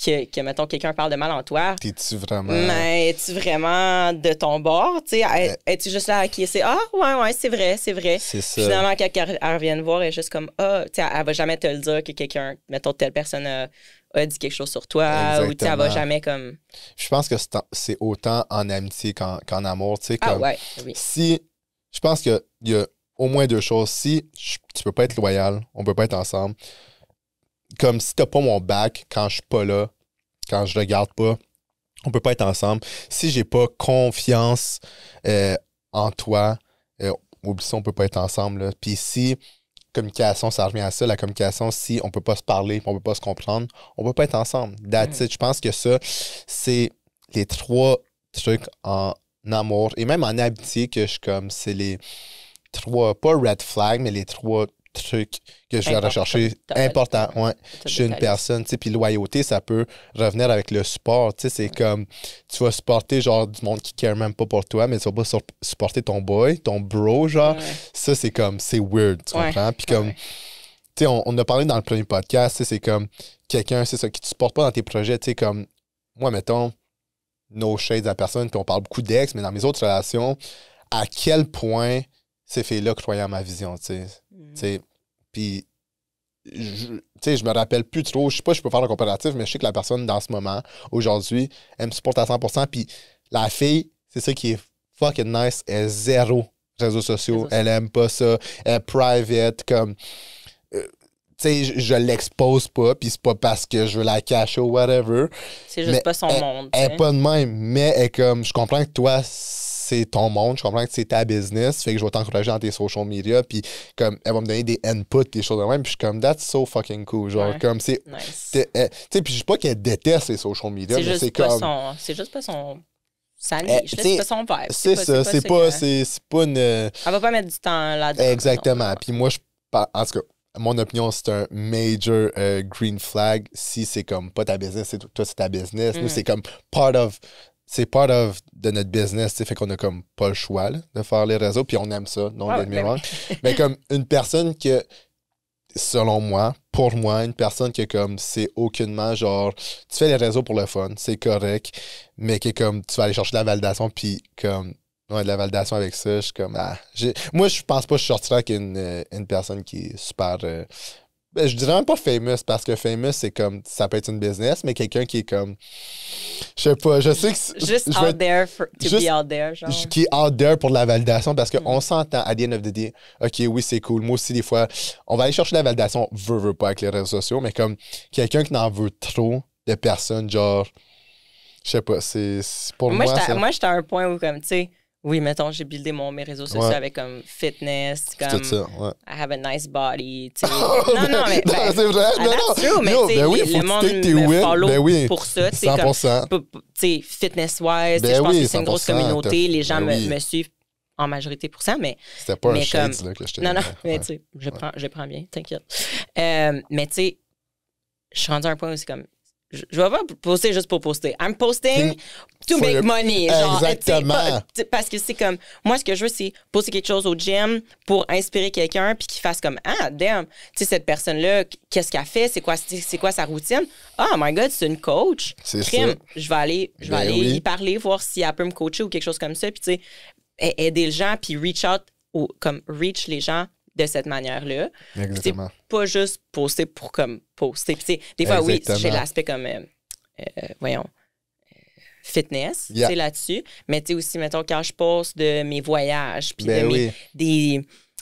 que mettons, quelqu'un parle de mal en toi. T'es-tu vraiment. Mais es-tu vraiment de ton bord? Es-tu juste là à acquiescer? Ah, ouais, c'est vrai. C'est ça. Puis finalement, quand elle revient voir, elle est juste comme, elle va jamais te le dire que quelqu'un, mettons, telle personne a dit quelque chose sur toi. Exactement. Ou elle va jamais comme. Je pense que c'est autant en amitié qu'en amour. Ah, ouais, oui. Si. Je pense qu'il y a au moins deux choses. Si tu peux pas être loyal, on peut pas être ensemble. Comme si t'as pas mon back quand je suis pas là, quand je regarde pas, on peut pas être ensemble. Si j'ai pas confiance en toi, oublie ça, on peut pas être ensemble. Là. Puis si communication, ça revient à ça, la communication, si on peut pas se parler, on peut pas se comprendre, on peut pas être ensemble. That's it. Je pense que ça, c'est les trois trucs en amour et même en amitié que je comme, c'est les trois, pas red flag, mais les trois trucs que je vais rechercher important. Ouais. Je suis une personne, tu sais, puis loyauté, ça peut revenir avec le support, tu sais, c'est comme, tu vas supporter genre du monde qui care même pas pour toi, mais tu vas pas supporter ton boy, ton bro, genre, ça, c'est comme, c'est weird, tu comprends? Puis comme, tu sais, on a parlé dans le premier podcast, tu sais, c'est comme, quelqu'un, c'est ça, qui te supporte pas dans tes projets, tu sais, comme, moi, mettons, no shade à la personne, puis on parle beaucoup d'ex, mais dans mes autres relations, à quel point ces filles-là croyaient en ma vision, tu sais. Puis, je me rappelle plus trop, je sais pas si je peux faire le comparatif, mais je sais que la personne, dans ce moment, aujourd'hui, elle me supporte à 100%. Puis, la fille, c'est ça qui est fucking nice, elle est zéro réseaux sociaux. Elle aime pas ça. Elle est private, comme... tu sais, je l'expose pas, puis c'est pas parce que je veux la cacher ou whatever. C'est juste pas son monde. Elle est pas de même, mais elle est comme... Je comprends que toi, c'est ton monde, je comprends que c'est ta business, fait que je vais t'encourager dans tes social media, puis comme, elle va me donner des inputs, des choses de même, puis je suis comme, that's so fucking cool, genre, comme, c'est... Nice. Tu sais, puis je dis pas qu'elle déteste les social media, mais c'est comme... C'est juste pas sa niche, c'est pas son vibe. C'est ça, c'est pas une... Elle va pas mettre du temps là-dedans. Exactement, puis moi, en tout cas, mon opinion, c'est un major green flag si c'est comme pas ta business, toi, c'est ta business. Nous, c'est comme c'est part of de notre business, fait qu'on a comme pas le choix là, de faire les réseaux, puis on aime ça, non, mais comme une personne que, selon moi, pour moi, une personne que comme c'est aucunement genre, tu fais les réseaux pour le fun, c'est correct, mais que comme tu vas aller chercher de la validation, puis comme, de la validation avec ça, je suis comme, moi, je pense pas que je sortirais avec une personne qui est super... je dirais même pas famous, parce que famous, c'est comme, ça peut être une business, mais quelqu'un qui est comme, je sais pas, je sais que... Juste out there to be out there, genre. Qui est out there pour la validation, parce qu'on s'entend, à the end of the day, OK, oui, c'est cool. Moi aussi, des fois, on va aller chercher la validation, veut pas avec les réseaux sociaux, mais comme quelqu'un qui n'en veut trop de personnes, genre, je sais pas, c'est pour moi... Moi, j'étais à un point où, comme, tu sais, oui, mettons, j'ai buildé mes réseaux sociaux avec comme fitness, comme tout ça, I have a nice body, tu sais. non, mais c'est vrai, true, mais tu sais, le monde me follow pour ça, tu sais, 100%. Comme, tu sais, fitness-wise, je pense que c'est une grosse communauté, les gens me suivent en majorité pour ça, mais... C'était pas un shade, là, que je t'ai dit. Non, mais tu sais, je prends bien, t'inquiète. Mais tu sais, je suis rendu à un point où c'est comme... Je vais pas poster juste pour poster. I'm posting to make money. Genre, exactement. Parce que c'est comme... Moi, ce que je veux, c'est poster quelque chose au gym pour inspirer quelqu'un puis qu'il fasse comme « Ah, damn! Tu sais, cette personne-là, qu'est-ce qu'elle fait? C'est quoi sa routine? Oh my God, c'est une coach. C'est crime. ça. Je vais aller y parler, voir si elle peut me coacher ou quelque chose comme ça. Puis tu sais, aider les gens puis reach les gens de cette manière-là. Exactement. C'est pas juste poster pour comme poster. Puis, des fois, exactement. Oui, j'ai l'aspect comme, fitness, tu sais, là-dessus. Mais tu sais aussi, mettons, quand je poste de mes voyages, puis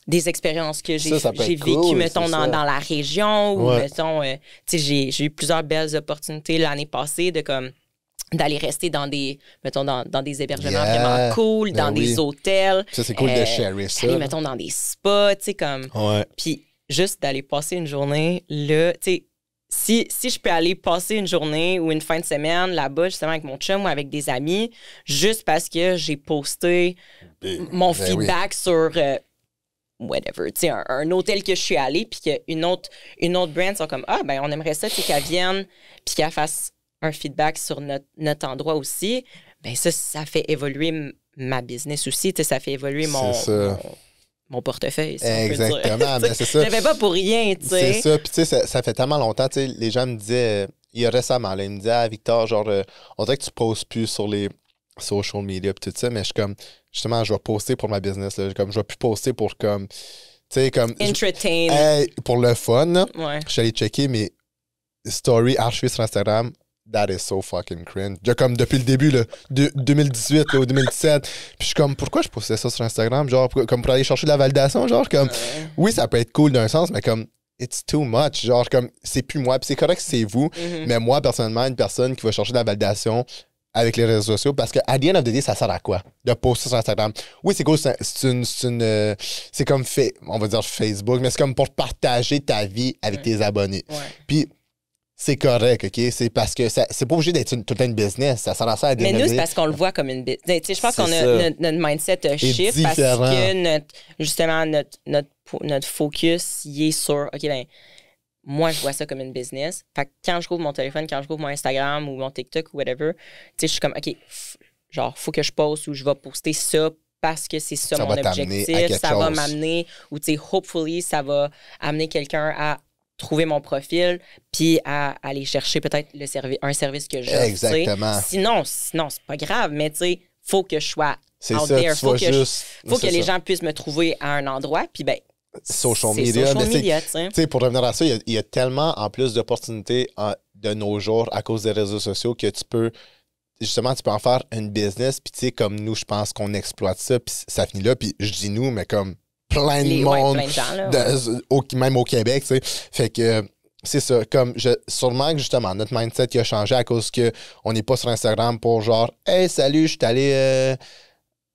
des expériences que j'ai vécues, mettons, dans la région, ou, mettons, tu sais, j'ai eu plusieurs belles opportunités l'année passée de comme d'aller rester dans des, mettons, dans des hébergements vraiment cool, dans des hôtels. Ça, c'est cool de share ça. D'aller, mettons, dans des spas, tu sais, comme... Puis juste d'aller passer une journée là, tu sais, si je peux aller passer une journée ou une fin de semaine là-bas, justement, avec mon chum ou avec des amis, juste parce que j'ai posté mon feedback sur... whatever, tu sais, un hôtel que je suis allée, puis qu'une autre brand sont comme, on aimerait ça, tu sais, qu'elle vienne, puis qu'elle fasse un feedback sur notre endroit aussi, ben ça fait évoluer ma business aussi. Ça fait évoluer mon portefeuille, si exactement, mais c'est ça. Je ne fais pas pour rien, tu sais. C'est ça, puis tu sais, ça fait tellement longtemps, tu sais, les gens me disaient, il y a récemment, là, ils me disaient, ah, Victor, genre, on dirait que tu postes plus sur les social media puis tout ça, mais je suis comme, justement, je vais poster pour ma business, là, comme, je vais plus poster pour, comme, tu sais, comme... Entertain. Pour le fun, là, Ouais. je suis allé checker mes stories archivées sur Instagram. That is so fucking cringe. Comme depuis le début, là, 2018 là, ou 2017. Puis je suis comme, pourquoi je postais ça sur Instagram? Genre, comme pour aller chercher de la validation, genre, comme, oui, ça peut être cool d'un sens, mais comme, it's too much. Genre, comme, c'est plus moi. Puis c'est correct que c'est vous, mais moi, personnellement, une personne qui va chercher de la validation avec les réseaux sociaux, parce que à the end of the day, ça sert à quoi? De poster sur Instagram. Oui, c'est cool, c'est comme, on va dire Facebook, mais c'est comme pour partager ta vie avec tes abonnés. Ouais. Puis, c'est correct, OK? C'est parce que c'est pas obligé d'être tout le temps une business. Ça sert à ça à Mais nous, c'est parce qu'on le voit comme une business. Je pense qu'on a notre mindset shift parce que justement, notre focus, il est sur, OK, ben, moi, je vois ça comme une business. Fait que quand je rouvre mon téléphone, quand je rouvre mon Instagram ou mon TikTok ou whatever, je suis comme, OK, genre, faut que je poste ou je vais poster ça parce que c'est ça mon objectif. Ça va m'amener, ou tu sais, hopefully, ça va amener quelqu'un à trouver mon profil, puis à aller chercher peut-être un service que j'ai. Exactement. Sinon, c'est pas grave, mais tu sais, faut que je sois out ça, there. Faut que les gens puissent me trouver à un endroit, puis ben, social media. Tu sais, pour revenir à ça, il y a tellement en plus d'opportunités de nos jours à cause des réseaux sociaux que tu peux en faire une business, puis tu sais, comme nous, je pense qu'on exploite ça, puis ça finit là, puis je dis nous, mais comme plein de monde, plein de gens, là, même au Québec, tu sais. Fait que c'est ça, comme sûrement que justement, notre mindset qui a changé à cause que on n'est pas sur Instagram pour genre, hey, salut, je suis allé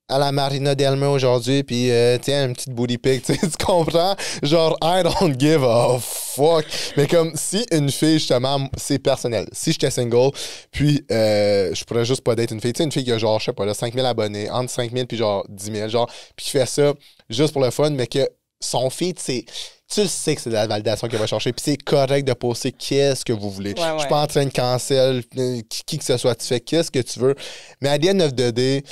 à la Marina Del Mar aujourd'hui, puis tiens, une petite booty pic, tu comprends? Genre, I don't give a fuck. Mais comme si une fille, justement, c'est personnel. Si j'étais single, puis je pourrais juste pas d'être une fille. Tu sais, une fille qui a genre, je sais pas, là, 5000 abonnés, entre 5000 puis genre 10 000, genre, puis qui fait ça juste pour le fun, mais que son feed, tu le sais que c'est de la validation qu'elle va chercher, puis c'est correct de poster qu'est-ce que vous voulez. Je suis pas en train de cancel qui que ce soit, tu fais qu'est-ce que tu veux. Mais à the end of the day,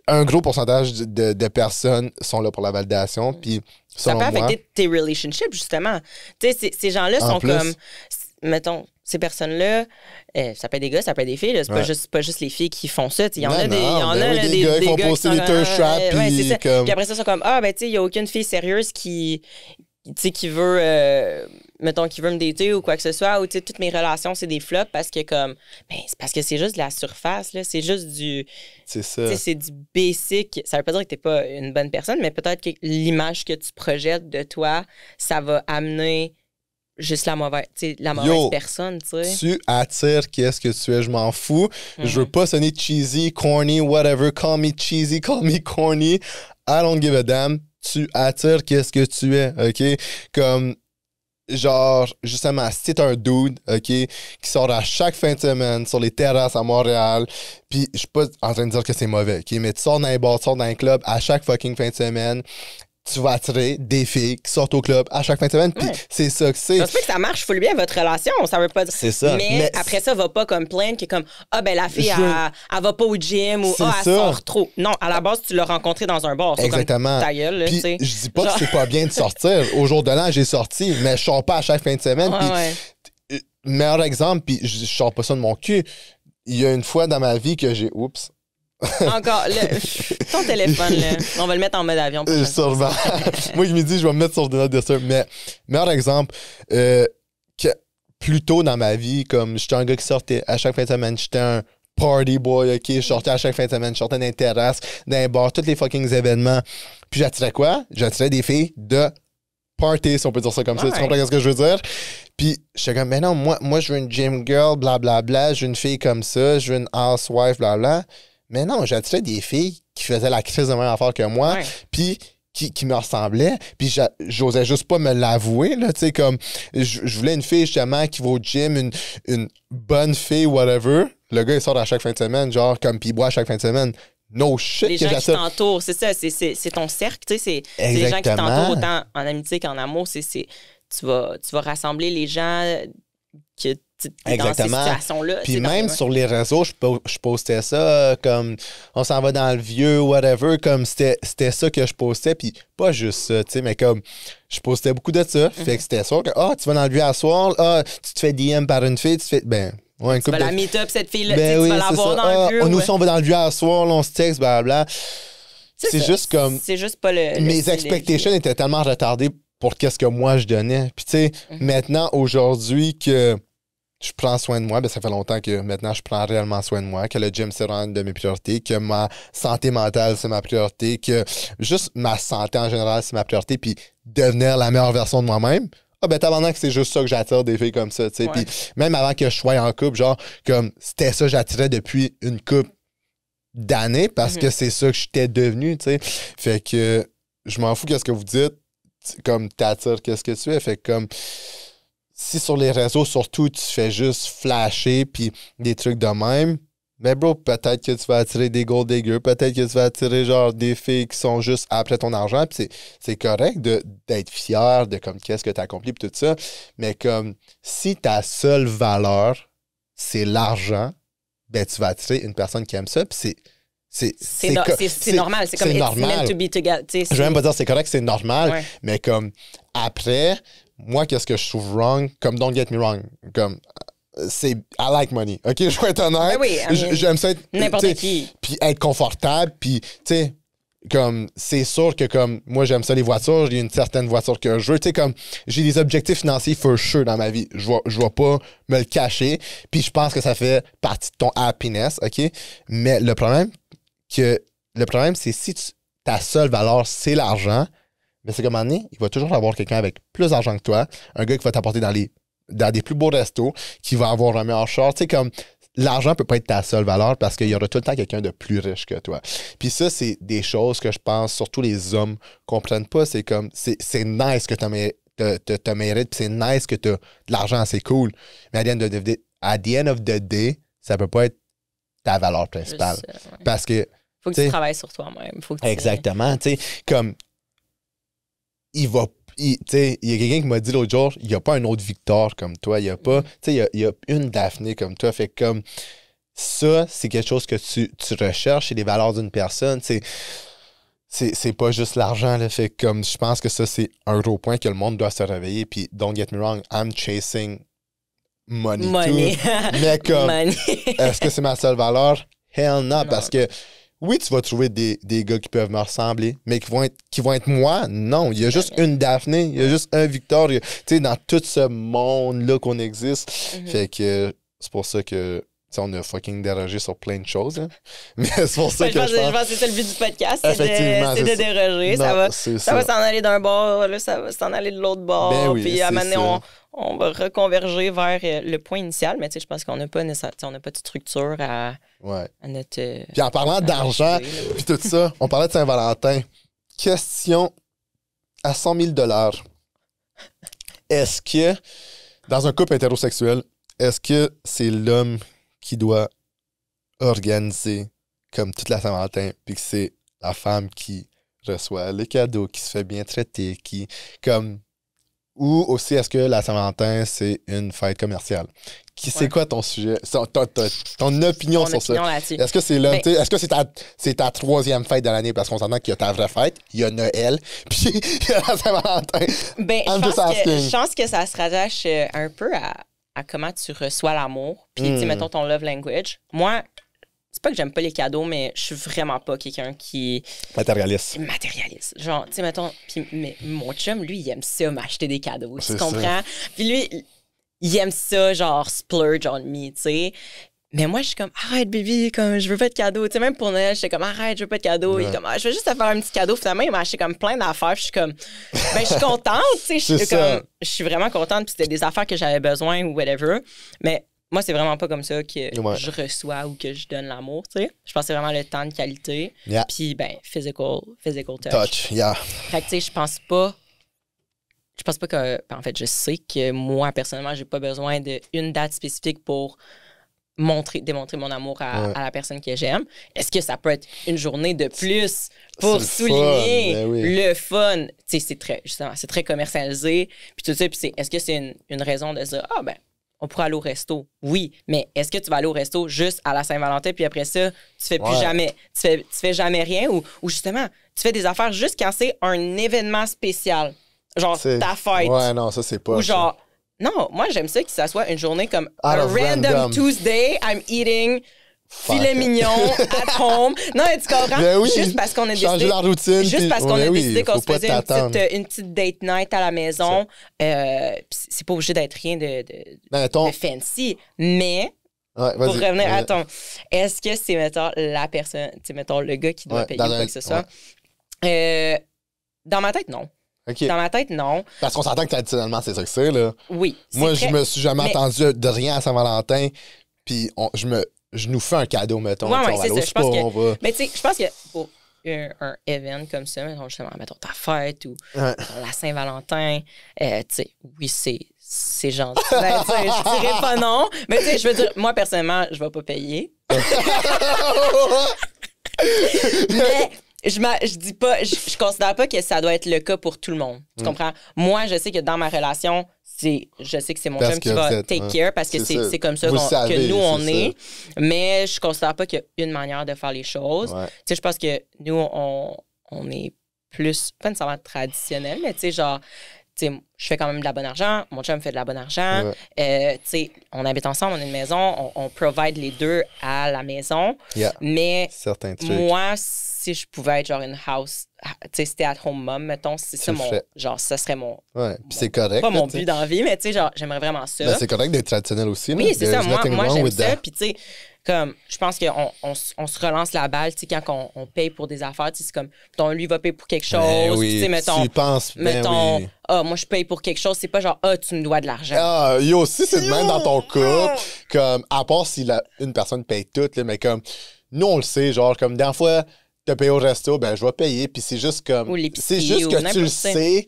un gros pourcentage de personnes sont là pour la validation. Puis, ça peut affecter tes relationships, justement. Tu sais, ces gens-là sont comme, mettons, ces personnes-là, ça peut être des gars, ça peut être des filles. C'est pas juste les filles qui font ça. Il y en a des gars qui vont poster des thirst traps. Puis après ça, ils sont comme, ah, ben, tu sais, il n'y a aucune fille sérieuse qui veut, mettons, qui veut me dater ou quoi que ce soit, ou tu sais, toutes mes relations, c'est des flops parce que, comme, ben, c'est parce que c'est juste de la surface, là. C'est juste c'est ça. Tu sais, c'est du basic. Ça veut pas dire que t'es pas une bonne personne, mais peut-être que l'image que tu projettes de toi, ça va amener juste la mauvaise personne, tu sais. Tu attires qu'est-ce que tu es, je m'en fous. Je veux pas sonner cheesy, corny, whatever. Call me cheesy, call me corny. I don't give a damn. Tu attires qu'est-ce que tu es, OK? Comme, genre, justement, si t'es un dude, OK, qui sort à chaque fin de semaine sur les terrasses à Montréal, puis je suis pas en train de dire que c'est mauvais, OK, mais tu sors dans les bars, tu sors dans un club à chaque fucking fin de semaine, tu vas attirer des filles qui sortent au club à chaque fin de semaine, puis c'est ça que c'est. Ça se peut que ça marche full bien, votre relation, ça veut pas dire... C'est ça. Mais après ça, va pas comme plaindre qui est comme, ah, ben la fille, elle va pas au gym, ou ah, elle sort trop. Non, à la base, tu l'as rencontré dans un bar. Exactement. Ta gueule, puis, tu sais. je dis pas que c'est pas bien de sortir. Au jour de l'an, j'ai sorti, mais je sors pas à chaque fin de semaine. Puis, meilleur exemple, puis je sors pas ça de mon cul. Il y a une fois dans ma vie que j'ai... Oups. Encore, ton téléphone, là, on va le mettre en mode avion. Sûrement. Moi, je me dis, je vais me mettre sur des notes de ça. Mais, meilleur exemple, que plus tôt dans ma vie, comme j'étais un gars qui sortait à chaque fin de semaine, j'étais un party boy, OK? Je sortais à chaque fin de semaine, je sortais dans les terrasses, dans les bars, tous les fucking événements. Puis j'attirais quoi? J'attirais des filles de party, si on peut dire ça comme ça. Tu comprends ce que je veux dire? Puis j'étais comme, mais non, moi, je veux une gym girl, blablabla, je veux une fille comme ça, je veux une housewife, blabla. Mais non, j'attirais des filles qui faisaient la crise de même affaire que moi, puis qui me ressemblaient, puis j'osais juste pas me l'avouer, là, tu sais, comme, je voulais une fille, justement, qui va au gym, une bonne fille, whatever. Le gars, il sort à chaque fin de semaine, genre, comme, puis il boit à chaque fin de semaine. No shit. Les gens qui t'entourent, c'est ça, c'est ton cercle, tu sais, c'est les gens qui t'entourent autant en amitié qu'en amour, tu vas rassembler les gens que tu es dans ces situations-là. Puis même sur les réseaux, je postais ça comme on s'en va dans le vieux, whatever, comme c'était ça que je postais, puis pas juste ça, tu sais, mais comme je postais beaucoup de ça, fait que c'était sûr que tu vas dans le vieux à soir, tu te fais DM par une fille, tu te fais, ouais, tu vas la meet up cette fille-là, ben tu vas la voir dans le vieux. Nous, on va dans le vieux à soir, là, on se texte, blablabla. C'est juste comme... C'est juste pas le mes expectations étaient tellement retardées pour qu'est-ce que moi je donnais. Puis tu sais, maintenant, aujourd'hui, que je prends soin de moi, ça fait longtemps que maintenant je prends réellement soin de moi, que le gym c'est une de mes priorités, que ma santé mentale c'est ma priorité, que juste ma santé en général c'est ma priorité, puis devenir la meilleure version de moi-même. Tabarnak, c'est juste ça que j'attire des filles comme ça, tu sais. Puis même avant que je sois en couple, genre, comme c'était ça que j'attirais depuis une couple d'années parce que c'est ça que j'étais devenu, tu sais. Fait que je m'en fous qu'est-ce que vous dites, comme t'attires qu'est-ce que tu es. Fait que comme si sur les réseaux, surtout, tu fais juste flasher puis des trucs de même, bro, peut-être que tu vas attirer des gold diggers, peut-être que tu vas attirer genre des filles qui sont juste après ton argent, puis c'est correct d'être fier de comme qu'est-ce que tu as accompli puis tout ça, mais comme si ta seule valeur, c'est l'argent, tu vas attirer une personne qui aime ça, puis c'est normal, c'est comme it's meant to be together. Je vais même pas dire c'est correct, c'est normal, mais comme après, moi, qu'est-ce que je trouve wrong, comme don't get me wrong, comme c'est I like money. OK, je vais être honnête. J'aime ça être n'importe qui. Puis être confortable, puis tu sais comme c'est sûr que comme moi j'aime ça les voitures, j'ai une certaine voiture que je veux, tu sais comme j'ai des objectifs financiers for sure dans ma vie. Je vais pas me le cacher, puis je pense que ça fait partie de ton happiness, OK? Mais le problème c'est si ta seule valeur c'est l'argent, mais c'est comme à un moment donné, il va toujours avoir quelqu'un avec plus d'argent que toi, un gars qui va t'apporter dans des plus beaux restos, qui va avoir un meilleur char. Tu sais, comme l'argent peut pas être ta seule valeur parce qu'il y aura tout le temps quelqu'un de plus riche que toi. Puis ça, c'est des choses que je pense, surtout les hommes, comprennent pas. C'est comme, c'est nice que tu mérites, puis c'est nice que tu as de l'argent, c'est cool. Mais at the end of the day, ça peut pas être ta valeur principale. Parce que. Faut que tu travailles sur toi-même. Exactement. Tu sais, comme. Il y a quelqu'un qui m'a dit l'autre jour, il n'y a pas un autre Victor comme toi. Il y a pas. Tu sais, il y a une Daphné comme toi. Fait que comme ça, c'est quelque chose que tu recherches, c'est les valeurs d'une personne. C'est pas juste l'argent. Là. Fait que comme je pense que ça, c'est un gros point que le monde doit se réveiller. Puis don't get me wrong, I'm chasing money too. Mais comme est-ce que c'est ma seule valeur? Hell no, parce que oui, tu vas trouver des gars qui peuvent me ressembler, mais qui vont être moi, non. Il y a juste une Daphné, il y a juste un Victor. Tu sais, dans tout ce monde-là qu'on existe. Fait que c'est pour ça que on a fucking dérogé sur plein de choses. Hein. Mais c'est pour ça que je pense que c'est ça le but du podcast, c'est de déroger. Non, ça va s'en aller d'un bord, là, ça va s'en aller de l'autre bord. Puis à un moment donné, on va reconverger vers le point initial, mais tu sais, je pense qu'on n'a pas de structure à notre... Puis en parlant d'argent, puis tout ça, on parlait de Saint-Valentin. Question à 100 000 $. Est-ce que, dans un couple hétérosexuel, est-ce que c'est l'homme qui doit organiser comme toute la Saint-Valentin, puis que c'est la femme qui reçoit les cadeaux, qui se fait bien traiter, qui comme... Ou aussi, est-ce que la Saint-Valentin, c'est une fête commerciale? C'est quoi ton sujet? Ton opinion sur ça? Est-ce que c'est est-ce que c'est ta troisième fête de l'année? Parce qu'on s'entend qu'il y a ta vraie fête, il y a Noël, puis il y a la Saint-Valentin. Je pense que ça se rattache un peu à comment tu reçois l'amour. Puis, tu sais, mettons ton love language. Moi, c'est pas que j'aime pas les cadeaux, mais je suis vraiment pas quelqu'un qui... Matérialiste. Genre, tu sais, mettons... mais mon chum, lui, il aime ça, m'acheter des cadeaux. Tu comprends? Puis lui, il aime ça, genre, splurge on me, tu sais. Mais moi, je suis comme, arrête, baby, comme, je veux pas de cadeau. Tu sais, même pour Noël, j'étais comme, arrête, je veux pas de cadeau. Il est comme, je veux juste te faire un petit cadeau. Finalement, il m'a acheté comme plein d'affaires. Puis je suis comme, je suis contente, tu sais. Je suis vraiment contente. Puis c'était des affaires que j'avais besoin ou whatever. Mais moi, c'est vraiment pas comme ça que je reçois ou que je donne l'amour, tu sais. Je pense que c'est vraiment le temps de qualité. Puis, physical touch. Fait que, tu sais, je pense pas que, en fait, je sais que moi, personnellement, j'ai pas besoin d'une date spécifique pour démontrer mon amour à la personne que j'aime. Est-ce que ça peut être une journée de plus pour souligner le fun? Tu sais, c'est très commercialisé. Puis tout ça, puis est-ce que c'est une raison de dire, on pourrait aller au resto. Oui, mais est-ce que tu vas aller au resto juste à la Saint-Valentin, puis après ça, tu fais plus jamais, tu fais jamais rien, ou justement, tu fais des affaires juste quand c'est un événement spécial. Genre ta fête. Ouais, non, ça, c'est pas. Ou genre, non, moi, j'aime ça que ça soit une journée comme Out un of random Tuesday, I'm eating filet mignon at home. Non, tu comprends? Ben oui, juste parce qu'on a changer décidé. la routine. Juste parce qu'on a décidé qu'on se faut pas faisait une petite date night à la maison. C'est pas obligé d'être rien de fancy. Mais, pour revenir à ton. Est-ce que c'est, mettons, la personne, tu sais, mettons, le gars qui doit payer ou quoi que ce soit? Dans ma tête, non. Okay. Dans ma tête, non. Parce qu'on s'entend que traditionnellement, c'est ça que c'est, là. Oui. Moi, je me suis jamais attendu de rien à Saint-Valentin, puis je nous fais un cadeau, mettons. Ouais, c'est ça. Je pense que... Mais tu sais, je pense que pour un event comme ça, justement, mettons ta fête ou la Saint-Valentin, tu sais, oui, c'est gentil. Ben, tu sais, je dirais pas non, mais tu sais, je veux dire, moi, personnellement, je vais pas payer. Mais... Je dis pas, je considère pas que ça doit être le cas pour tout le monde. Tu comprends? Moi, je sais que dans ma relation, je sais que c'est mon chum qui va take care parce que c'est comme ça que nous, on est. Mais je considère pas qu'il y a une manière de faire les choses. Tu sais, je pense que nous, on est plus, pas nécessairement traditionnel, mais tu sais, genre, tu sais, je fais quand même de la bonne argent, mon chum fait de la bonne argent. Tu sais, on habite ensemble, on a une maison, on provide les deux à la maison. Mais moi, si je pouvais être genre une house, tu sais, stay-at-home mom, mettons, c'est ça mon... Genre, ça serait mon... Ouais, puis c'est correct. Pas mon but dans la vie, mais tu sais, genre, j'aimerais vraiment ça. Ben, c'est correct d'être traditionnel aussi. Oui, c'est ça. Moi j'aime ça. Puis tu sais, comme, je pense qu'on se relance la balle, tu sais, quand on paye pour des affaires, tu sais, c'est comme, mettons, lui va payer pour quelque chose, tu sais, mettons... Tu penses, mettons, moi, je paye pour quelque chose, c'est pas genre, tu me dois de l'argent. Ah, yo, si c'est de même dans ton couple, comme, à part si une personne paye tout, là, mais comme, nous, on le sait, genre, comme, dernière fois, t'as payé au resto, ben je vais payer, puis c'est juste comme... C'est juste que tu le sais,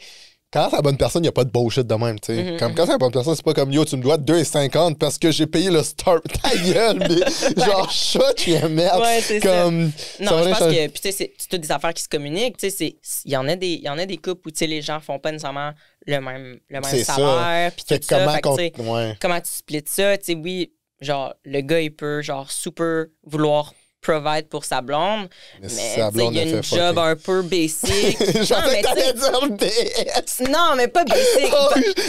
quand c'est la bonne personne, il n'y a pas de bullshit de même, tu sais. Comme quand c'est la bonne personne, c'est pas comme, yo, tu me dois 2,50 parce que j'ai payé le start. Ta gueule, mais genre, chat, tu es merde. Ouais, c'est comme, ça. Non, je pense que, puis tu sais, c'est toutes des affaires qui se communiquent, tu sais, il y en a des couples où, tu sais, les gens font pas nécessairement le même salaire, puis tout ça. Comment tu splits ça, tu sais, oui, genre, le gars, il peut, genre, super vouloir provide pour sa blonde, mais il y a une job un peu basic. Non, mais pas basic.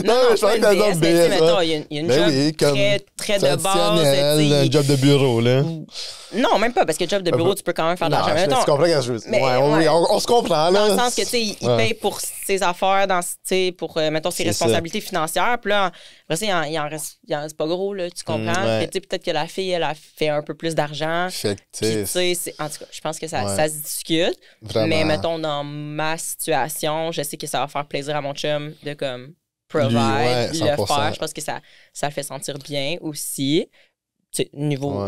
Non, je pense que t'as dit BS. Il y a une job très de base. Un job de bureau, là. Non, même pas, parce que job de bureau, tu peux quand même faire de l'argent. Tu comprends ce que je veux dire? On se comprend, là. Dans le sens que, tu sais, il paye pour ses affaires, pour, mettons, ses responsabilités financières. Puis là, après ça, il en reste pas gros, là, tu comprends? Puis, tu sais, peut-être que la fille, elle a fait un peu plus d'argent. Puis, tu sais, en tout cas, je pense que ça se discute. Vraiment. Mais, mettons, dans ma situation, je sais que ça va faire plaisir à mon chum de, comme, provide, le faire. Je pense que ça le fait sentir bien aussi. T'sais, niveau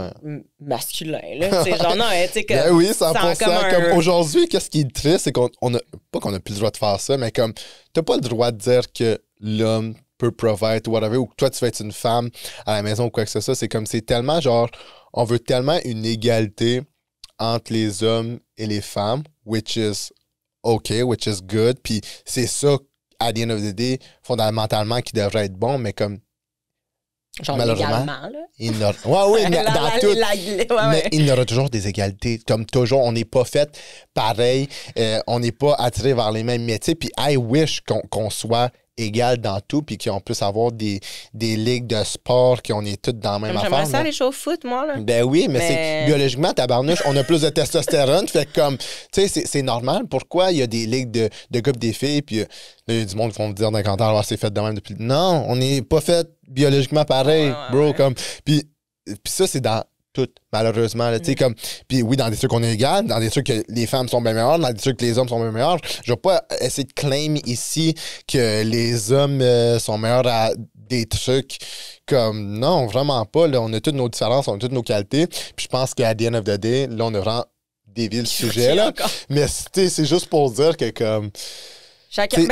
masculin, là. Genre, non, tu sais, ben oui, 100%. Comme aujourd'hui, qu'est-ce qui est triste, c'est qu'on a, pas qu'on a plus le droit de faire ça, mais comme, t'as pas le droit de dire que l'homme peut provide ou whatever, ou que toi, tu vas être une femme à la maison ou quoi que ce soit. C'est comme, c'est tellement genre, on veut tellement une égalité entre les hommes et les femmes, which is okay, which is good. Puis c'est ça, at the end of the day, fondamentalement, qui devrait être bon, mais comme, genre légalement, là. Oui, mais dans tout. Mais il y aura toujours des égalités. Comme toujours, on n'est pas fait pareil. On n'est pas attiré vers les mêmes métiers. Puis I wish qu'on soit égal dans tout, puis qu'on puisse avoir des ligues de sport, qu'on est toutes dans la même affaire. J'aimerais ça aller jouer au foot, moi, là. Ben oui, mais c'est biologiquement, tabarnouche, on a plus de testostérone. Fait comme, tu sais, c'est normal. Pourquoi il y a des ligues de gars des filles, puis là, il y a du monde qui vont me dire d'un canton, alors c'est fait de même depuis. Non, on n'est pas fait biologiquement pareil, bro. Comme, puis ça, c'est dans tout, malheureusement. Tu sais, comme, puis oui, dans des trucs on est égal, dans des trucs que les femmes sont bien meilleures, dans des trucs que les hommes sont bien meilleurs. Je vais pas essayer de claim ici que les hommes sont meilleurs à des trucs comme, non, vraiment pas. Là, on a toutes nos différences, on a toutes nos qualités. Puis je pense qu'à the end of the day, là, on a vraiment dévié le sujet, là. Mais c'est juste pour dire que, comme... Chacun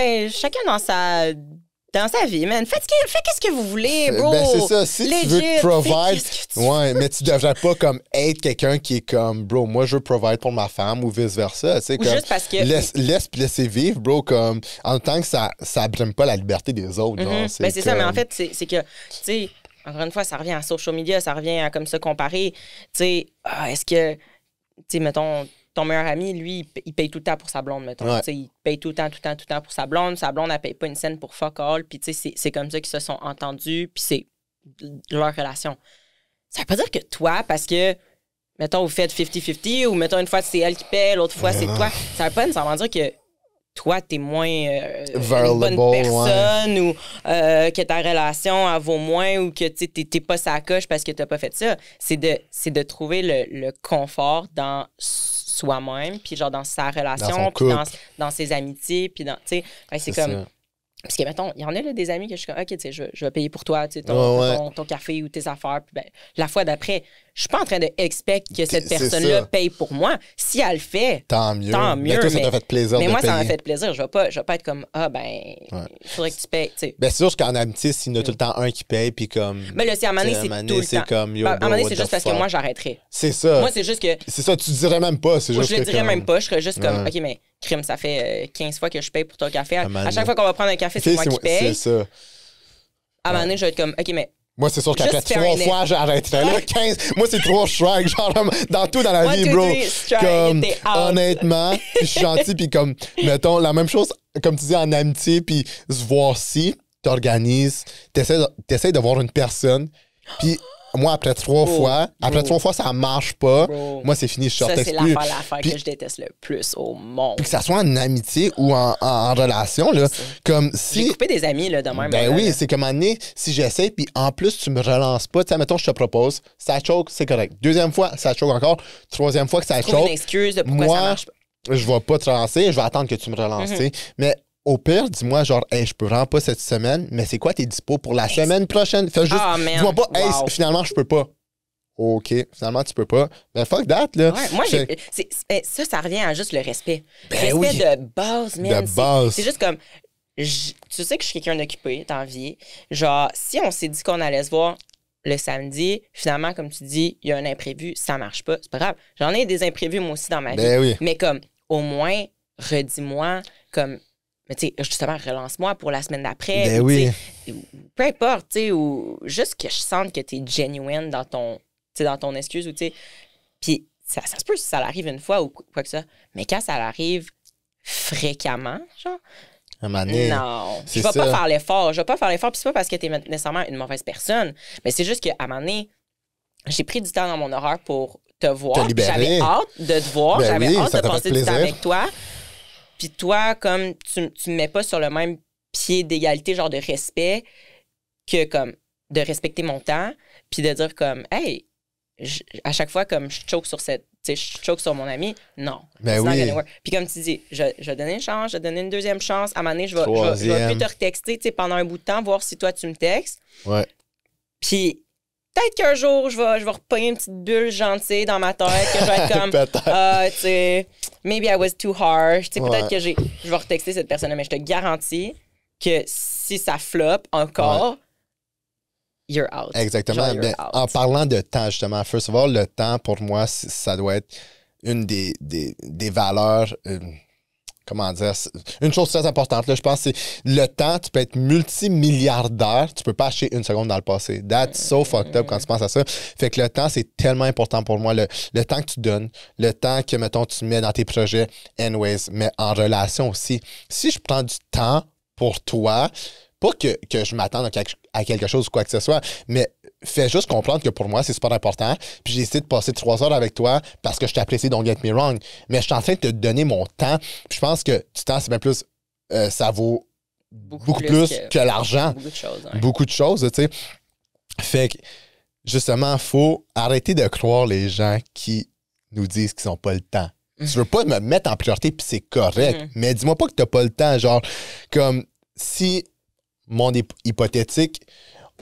dans sa vie, man. Faites qu'est-ce que vous voulez, bro. Ben, c'est ça. Si tu veux te provide, ouais, mais tu devrais pas comme être quelqu'un qui est comme, bro, moi, je veux provide pour ma femme ou vice-versa. Ou comme, juste parce que... Laisser vivre, bro, comme, en tant que ça brime pas la liberté des autres. C'est ça, mais en fait, c'est que, tu sais, encore une fois, ça revient à social media, ça revient à comme se comparer. Tu sais, est-ce que, tu sais, mettons, ton meilleur ami, lui, il paye tout le temps pour sa blonde, mettons. Ouais. Tu sais, il paye tout le temps pour sa blonde. Sa blonde, elle paye pas une scène pour fuck all. Puis, tu sais, c'est comme ça qu'ils se sont entendus. Puis, c'est leur relation. Ça veut pas dire que toi, parce que, mettons, vous faites 50-50 ou, mettons, une fois, c'est elle qui paye, l'autre fois, c'est toi. Ça veut pas nécessairement dire que toi, t'es moins une bonne personne ou que ta relation, elle vaut moins ou que t'es pas sa coche parce que t'as pas fait ça. C'est de trouver le confort dans soi-même, puis genre dans sa relation, puis dans ses amitiés, puis dans, tu sais, c'est comme... Ça. Parce que, mettons, il y en a là, des amis que je suis comme, OK, tu sais, je vais payer pour toi, tu sais, ton café ou tes affaires. Puis ben, la fois d'après, je suis pas en train de expect que cette personne-là paye pour moi. Si elle le fait, tant mieux. Mais toi, ça t'a fait plaisir de moi, payer. ça m'a fait plaisir. Je vais pas être comme, il faudrait que tu payes, tu sais. Ben, c'est sûr qu'en amitié, s'il y en a tout le temps un qui paye, puis comme... Mais là, si à un moment donné, c'est tout le temps. Comme, à un moment donné, c'est juste parce que moi, j'arrêterais. C'est ça. Moi, c'est juste que... C'est ça, tu dirais même pas. C'est juste je le dirais même pas. Je serais juste comme, OK, mais crime, ça fait 15 fois que je paye pour ton café. À chaque fois qu'on va prendre un café, c'est moi qui paye. C'est ça. À un moment donné, je vais être comme, OK, mais... Moi, c'est sûr qu'après 3 fois, j'arrêterais. Là, 15, moi, c'est 3 strikes, genre, dans tout dans la vie, bro. Comme, honnêtement, je suis gentil, puis comme, mettons, la même chose, comme tu dis, en amitié, puis se voir si, t'organises, t'essaies de voir une personne, puis moi, après 3 fois, ça marche pas. Bro. Moi, c'est fini, je sortais plus. Ça, c'est l'affaire que je déteste le plus au monde. Puis que ça soit en amitié ou en relation, là, comme si... J'ai coupé des amis, là, de même. Ben oui, c'est comme année, si j'essaie, puis en plus, tu me relances pas, tu sais, mettons, je te propose, ça choke, c'est correct. 2e fois, ça choke encore. 3e fois que ça choke. Une excuse de pourquoi ça marche pas. Je vais pas te relancer, je vais attendre que tu me relances, tu sais. Mais au pire, dis-moi, genre, hey, je peux vraiment pas cette semaine, mais c'est quoi tes dispos pour la semaine prochaine? Fais juste, dis-moi pas, hey, finalement, je peux pas. OK, finalement, tu peux pas. Mais fuck that, là. Ouais, moi, ça revient à juste le respect. Ben respect de base, man. De base. C'est juste comme, tu sais que je suis quelqu'un d'occupé, dans la vie. Genre, si on s'est dit qu'on allait se voir le samedi, finalement, comme tu dis, il y a un imprévu, ça marche pas, c'est pas grave. J'en ai des imprévus, moi aussi, dans ma vie. Oui. Mais comme, au moins, redis-moi, comme... Mais tu sais, justement, relance-moi pour la semaine d'après. Ben oui. Peu importe, tu sais, ou juste que je sente que tu es genuine dans ton excuse. Ou tu sais. Puis ça se peut si ça arrive une fois ou quoi que ça. Mais quand ça arrive fréquemment, genre, non, je vais pas faire l'effort. Je vais pas faire l'effort. Puis c'est pas parce que tu es nécessairement une mauvaise personne. Mais c'est juste qu'à un moment donné, j'ai pris du temps dans mon horaire pour te voir. J'avais hâte de te voir. J'avais hâte de passer du temps avec toi. Puis toi, comme tu me mets pas sur le même pied d'égalité, genre de respect, que comme de respecter mon temps, puis de dire comme, hey, à chaque fois, comme je choke sur mon ami, non. Ben oui. Puis comme tu dis, je vais donner une chance, je vais donner une 2e chance. À un moment donné, je vais plus te retexter, tu sais, pendant un bout de temps, voir si toi, tu me textes. Ouais. Puis peut-être qu'un jour, je vais repogner une petite bulle gentille dans ma tête, que je vais être comme, tu sais, maybe I was too harsh. Tu sais, peut-être que je vais retexter cette personne-là, mais je te garantis que si ça floppe encore, you're out. Exactement. Genre, you're out. En parlant de temps, justement, first of all, le temps, pour moi, ça doit être une des valeurs... comment dire, une chose très importante, là, je pense, c'est le temps, tu peux être multimilliardaire, tu peux pas acheter une seconde dans le passé. That's so fucked up quand tu penses à ça. Fait que le temps, c'est tellement important pour moi. Le temps que tu donnes, le temps que, mettons, tu mets dans tes projets, anyways, mais en relation aussi. Si je prends du temps pour toi, pas que je m'attende à quelque chose ou quoi que ce soit, mais fais juste comprendre que pour moi, c'est super important. Puis j'ai essayé de passer 3 heures avec toi parce que je t'apprécie, don't get me wrong. Mais je suis en train de te donner mon temps. Puis je pense que du temps, c'est bien plus... ça vaut beaucoup plus que l'argent. Beaucoup de choses. Ouais. Beaucoup de choses, tu sais. Fait que, justement, il faut arrêter de croire les gens qui nous disent qu'ils n'ont pas le temps. Tu veux pas me mettre en priorité, puis c'est correct. Mais dis-moi pas que t'as pas le temps. Genre, comme si... mon hypothétique,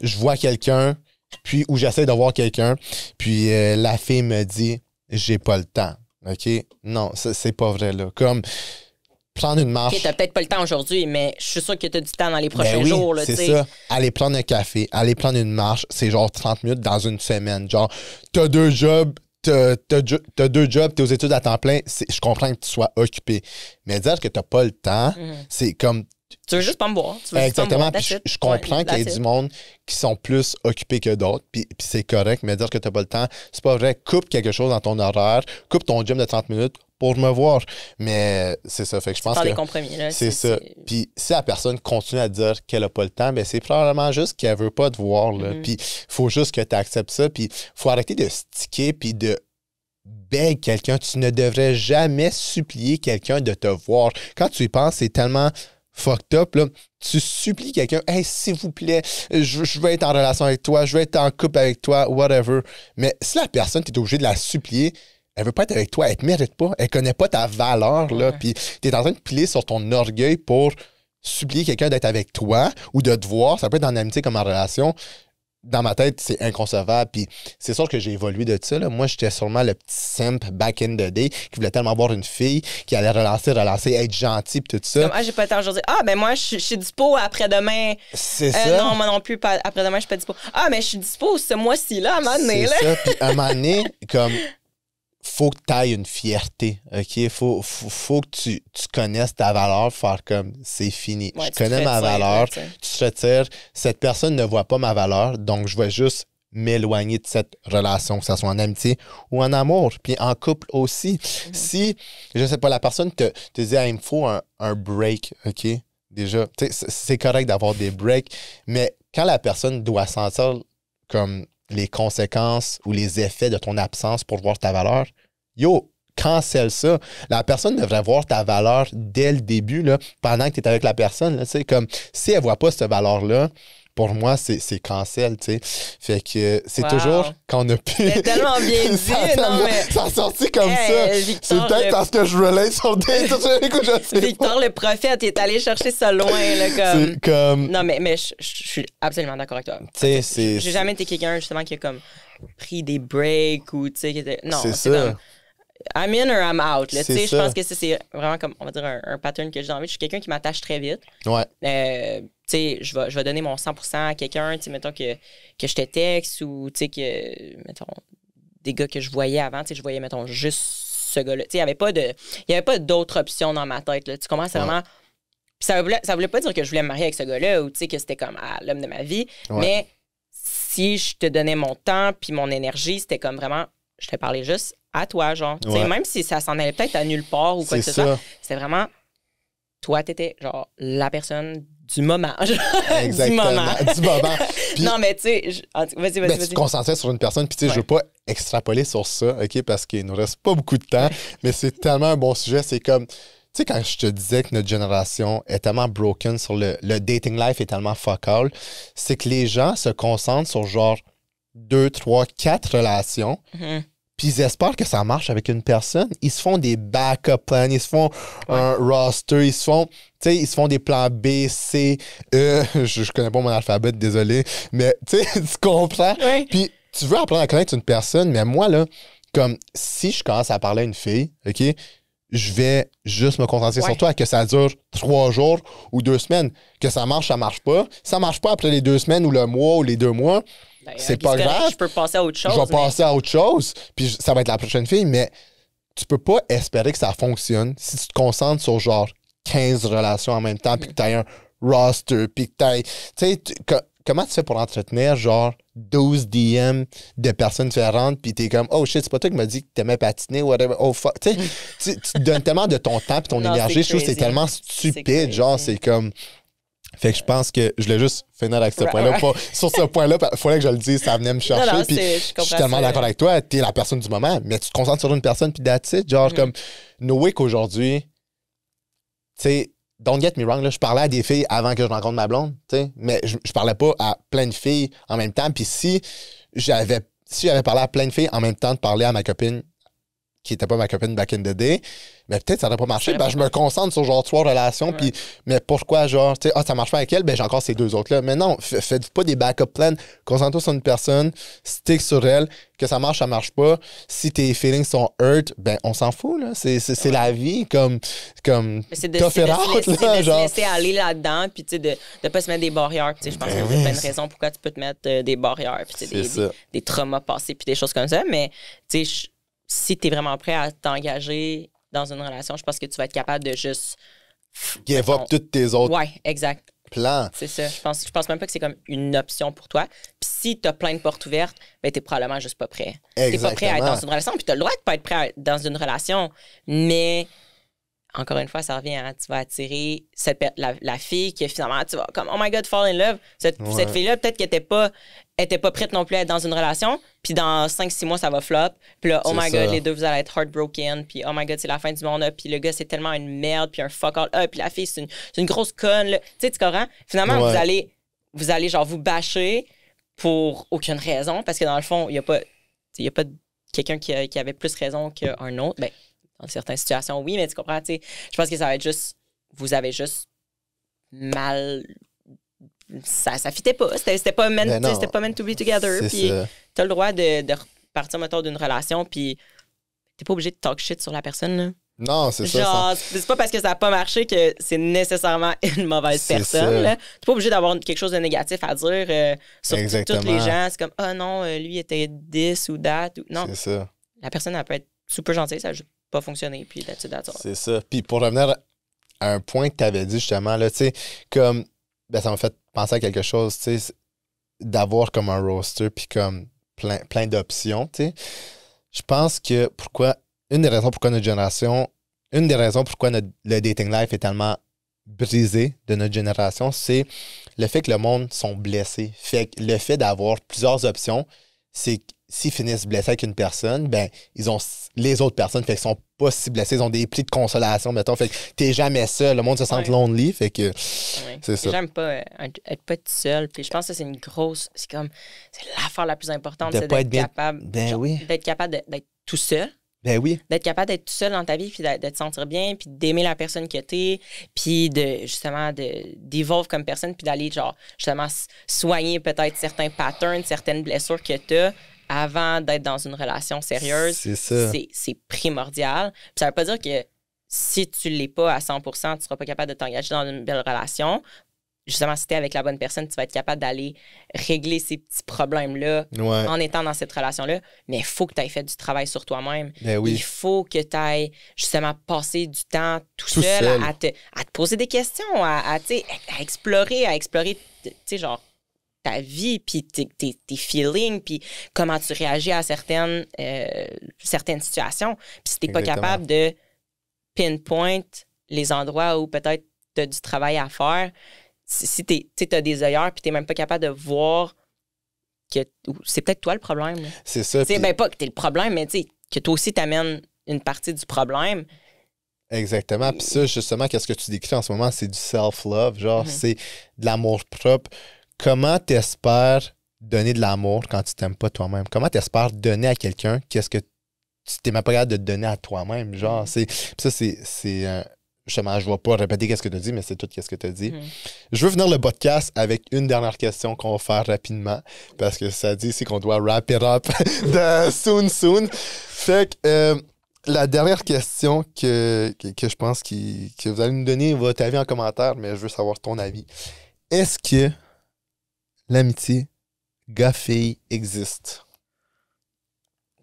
je vois quelqu'un, puis où j'essaie de voir quelqu'un, puis la fille me dit « j'ai pas le temps ». OK? Non, c'est pas vrai, là. Comme, prendre une marche... OK, t'as peut-être pas le temps aujourd'hui, mais je suis sûr que t'as du temps dans les prochains jours, là, tu sais. c'est ça. Aller prendre un café, aller prendre une marche, c'est genre 30 minutes dans une semaine. Genre, t'as 2 jobs, t'as 2 jobs, t'es aux études à temps plein, je comprends que tu sois occupé. Mais dire que t'as pas le temps, c'est comme... Tu veux juste pas me voir. Tu veux Exactement. Juste pas me Puis voir. je comprends qu'il y ait du monde qui sont plus occupés que d'autres. Puis c'est correct, mais dire que t'as pas le temps, c'est pas vrai. Coupe quelque chose dans ton horaire. Coupe ton gym de 30 minutes pour me voir. Mais c'est ça. Fait que je pense faire que des compromis, là. c'est ça. Puis si la personne continue à dire qu'elle a pas le temps, ben c'est probablement juste qu'elle veut pas te voir, là. Puis faut juste que tu acceptes ça. Puis faut arrêter de sticker puis de beg quelqu'un. Tu ne devrais jamais supplier quelqu'un de te voir. Quand tu y penses, c'est tellement fucked up, là. Tu supplies quelqu'un, hey, s'il vous plaît, je veux être en relation avec toi, je veux être en couple avec toi, whatever. Mais si la personne, tu es obligé de la supplier, elle veut pas être avec toi, elle te mérite pas, elle connaît pas ta valeur, là. Puis tu es en train de plier sur ton orgueil pour supplier quelqu'un d'être avec toi ou de te voir. Ça peut être en amitié comme en relation. Dans ma tête, c'est inconcevable. Puis c'est sûr que j'ai évolué de ça, là. Moi, j'étais sûrement le petit simp back in the day qui voulait tellement voir une fille qui allait relancer, être gentil puis tout ça. Comme, j'ai pas le temps aujourd'hui. Ah, ben moi, je suis dispo après-demain. C'est ça. Non, moi non plus, pas après-demain, je suis pas dispo. Ah, mais je suis dispo ce mois-ci, là, à un moment donné, là. C'est ça. Puis à un moment donné, comme, faut que tu ailles une fierté, OK? Faut que tu connaisses ta valeur, faire comme, c'est fini. Ouais, je connais ma valeur, tu te retires. Cette personne ne voit pas ma valeur, donc je vais juste m'éloigner de cette relation, que ce soit en amitié ou en amour, puis en couple aussi. Si, je sais pas, la personne te dit, ah, il me faut un break, OK? Déjà, c'est correct d'avoir des breaks, mais quand la personne doit sentir comme les conséquences ou les effets de ton absence pour voir ta valeur, yo, cancelle ça. La personne devrait voir ta valeur dès le début, là, pendant que tu es avec la personne. Là, comme, si elle voit pas cette valeur-là, pour moi, c'est cancel, tu sais. Fait que c'est toujours quand on a pu... C'est tellement bien dit, non, mais... Ça a sorti comme ça. C'est peut-être parce que je relate sur des trucs où je sais Victor pas. le prophète, il est allé chercher ça loin, là, comme... C'est comme... Non, mais je suis absolument d'accord avec toi. Tu sais, j'ai jamais été quelqu'un, justement, qui a, comme, pris des breaks ou, tu sais, qui était... Non, c'est ça. Comme, I'm in or I'm out, là, tu sais, je pense que c'est vraiment comme, on va dire, un pattern que j'ai dans la vie. Je suis quelqu'un qui m'attache très vite. Ouais. Tu sais, je vais donner mon 100% à quelqu'un, tu sais, mettons que je te texte ou, tu sais, que, mettons, des gars que je voyais avant, tu sais, je voyais, mettons, juste ce gars-là. Tu sais, il y avait pas d'autres options dans ma tête, là. Tu commences vraiment... Puis ça voulait pas dire que je voulais me marier avec ce gars-là ou, tu sais, que c'était comme l'homme de ma vie, mais si je te donnais mon temps puis mon énergie, c'était comme vraiment, je te parlais juste à toi, genre. Tu sais, même si ça s'en allait peut-être à nulle part ou quoi que ce soit, c'était vraiment, toi, t'étais, genre, la personne du moment. Exactement. Du moment. Puis, non, mais tu sais, vas-y. Tu te concentrais sur une personne, puis tu sais, je veux pas extrapoler sur ça, OK, parce qu'il nous reste pas beaucoup de temps, mais c'est tellement un bon sujet. C'est comme, tu sais, quand je te disais que notre génération est tellement broken sur le dating life est tellement fuck all, c'est que les gens se concentrent sur genre 2, 3, 4 relations. Puis ils espèrent que ça marche avec une personne. Ils se font des backup plans, ils se font un roster, ils se font des plans B, C, E. Je connais pas mon alphabet, désolé. Mais tu sais, tu comprends? Puis tu veux apprendre à connaître une personne, mais moi, là, comme si je commence à parler à une fille, OK, je vais juste me concentrer sur toi, que ça dure 3 jours ou 2 semaines. Que ça marche pas. Si ça marche pas après les 2 semaines ou le mois ou les 2 mois, c'est pas grave. Je peux passer à autre chose. Je vais passer à autre chose, puis ça va être la prochaine fille, mais tu peux pas espérer que ça fonctionne si tu te concentres sur genre 15 relations en même temps, puis que tu as un roster, puis que tu as... Tu sais, comment tu fais pour entretenir genre 12 DM de personnes différentes, puis t'es comme, oh shit, c'est pas toi qui m'as dit que t'aimais patiner, whatever, oh fuck. Tu sais, tu te donnes tellement de ton temps, puis ton énergie, je trouve que c'est tellement stupide, genre, c'est comme... Fait que je pense que je voulais juste finir avec ce point-là. Sur ce point-là, il fallait que je le dise, ça venait me chercher. Puis je suis tellement d'accord avec toi, t'es la personne du moment, mais tu te concentres sur une personne, puis that's it. Genre, comme, no way qu'aujourd'hui, tu sais, don't get me wrong, là, je parlais à des filles avant que je rencontre ma blonde, tu sais, mais je parlais pas à plein de filles en même temps. Puis si j'avais parlé à plein de filles en même temps de parler à ma copine qui était pas ma copine back in the day, mais peut-être ça n'aurait pas marché. Je me concentre sur genre 3 relations, puis mais pourquoi genre, tu sais, ça marche pas avec elle, ben j'ai encore ces 2 autres-là. Mais non, faites pas des backup plans, concentre-toi sur une personne, stick sur elle, que ça marche pas. Si tes feelings sont hurt, ben on s'en fout, là. C'est la vie, comme c'est de se laisser aller là-dedans, puis tu sais, de pas se mettre des barrières. Tu sais, je pense qu'il y a plein de raisons pourquoi tu peux te mettre des barrières, puis tu sais, des traumas passés, puis des choses comme ça, mais tu sais, si tu es vraiment prêt à t'engager dans une relation, je pense que tu vas être capable de juste Give mettons, up toutes tes autres Ouais, exact. plans. C'est ça. Je pense même pas que c'est comme une option pour toi. Puis si t'as plein de portes ouvertes, ben t'es probablement juste pas prêt. T'es pas prêt à être dans une relation. Puis t'as le droit de pas être prêt à être dans une relation. Mais encore une fois, ça revient à tu vas attirer la fille qui finalement tu vas comme oh my god, fall in love. Cette fille-là, peut-être qu'elle était pas prête non plus à être dans une relation. Puis dans 5-6 mois, ça va flop. Puis là, oh my god, les deux, vous allez être heartbroken. Puis oh my god, c'est la fin du monde. Puis le gars, c'est tellement une merde. Puis un fuck all. Puis la fille, c'est une grosse conne. Tu sais, tu comprends? Finalement, vous allez genre vous bâcher pour aucune raison. Parce que dans le fond, il n'y a pas quelqu'un qui avait plus raison qu'un autre. Ben, dans certaines situations, oui, mais tu comprends, tu sais. Je pense que ça va être juste. Vous avez juste mal. Ça fitait pas. C'était pas meant to be together. Puis t'as le droit de repartir, mettons, d'une relation, puis t'es pas obligé de talk shit sur la personne, là. Non, c'est ça. Genre, c'est pas parce que ça a pas marché que c'est nécessairement une mauvaise personne, là. T'es pas obligé d'avoir quelque chose de négatif à dire sur tous les gens. C'est comme, ah non, lui était this ou that. Non. C'est ça. La personne, elle peut être super gentille, ça a juste pas fonctionné, puis that's all. C'est ça. Puis pour revenir à un point que tu avais dit justement, là, tu sais, comme, ben, ça m'a fait penser à quelque chose, tu sais, d'avoir comme un roster, puis comme plein d'options, tu sais. Je pense que une des raisons pourquoi le dating life est tellement brisé de notre génération, c'est le fait que le monde sont blessés. Fait que le fait d'avoir plusieurs options, c'est que s'ils finissent blessés avec une personne, ben, ils ont les autres personnes, fait qu'ils sont pas si blessés, ils ont des plis de consolation, mettons, fait que t'es jamais seul, le monde se sent lonely, fait que c'est ça. J'aime pas être pas tout seul, puis je pense que c'est c'est l'affaire la plus importante, c'est d'être capable, d'être capable d'être tout seul. Ben oui. D'être capable d'être tout seul dans ta vie, puis de te sentir bien, puis d'aimer la personne que t'es, puis d'évolver comme personne, puis d'aller, genre, justement, soigner peut-être certains patterns, certaines blessures que t'as avant d'être dans une relation sérieuse. C'est ça. C'est primordial. Puis ça veut pas dire que si tu l'es pas à 100%, tu seras pas capable de t'engager dans une belle relation. Justement, si t'es avec la bonne personne, tu vas être capable d'aller régler ces petits problèmes-là en étant dans cette relation-là. Mais il faut que tu aies fait du travail sur toi-même. Ben oui. Il faut que tu ailles justement passer du temps tout seul. À te poser des questions, à explorer, tu sais, genre, ta vie, puis tes feelings, puis comment tu réagis à certaines situations. Puis si t'es pas capable de pinpoint les endroits où peut-être tu as du travail à faire, si tu as des œillères puis tu n'es même pas capable de voir que c'est peut-être toi le problème. Là. C'est ça. Puis... Ben pas que tu es le problème, mais que toi aussi t'amènes une partie du problème. Exactement. Puis ça, justement, qu'est-ce que tu décris en ce moment, c'est du self-love. Genre, c'est de l'amour propre. Comment t'espères donner de l'amour quand tu t'aimes pas toi-même? Comment t'espères donner à quelqu'un qu'est-ce que tu t'es même pas capable de te donner à toi-même? Genre, ça, c'est justement, je ne vais pas répéter qu'est-ce que tu as dit, mais c'est tout qu'est-ce que tu as dit. Je veux finir le podcast avec une dernière question qu'on va faire rapidement, parce que ça dit ici qu'on doit wrap it up de soon. Fait que la dernière question que je pense que vous allez nous donner votre avis en commentaire, mais je veux savoir ton avis. Est-ce que l'amitié gars-fille existe?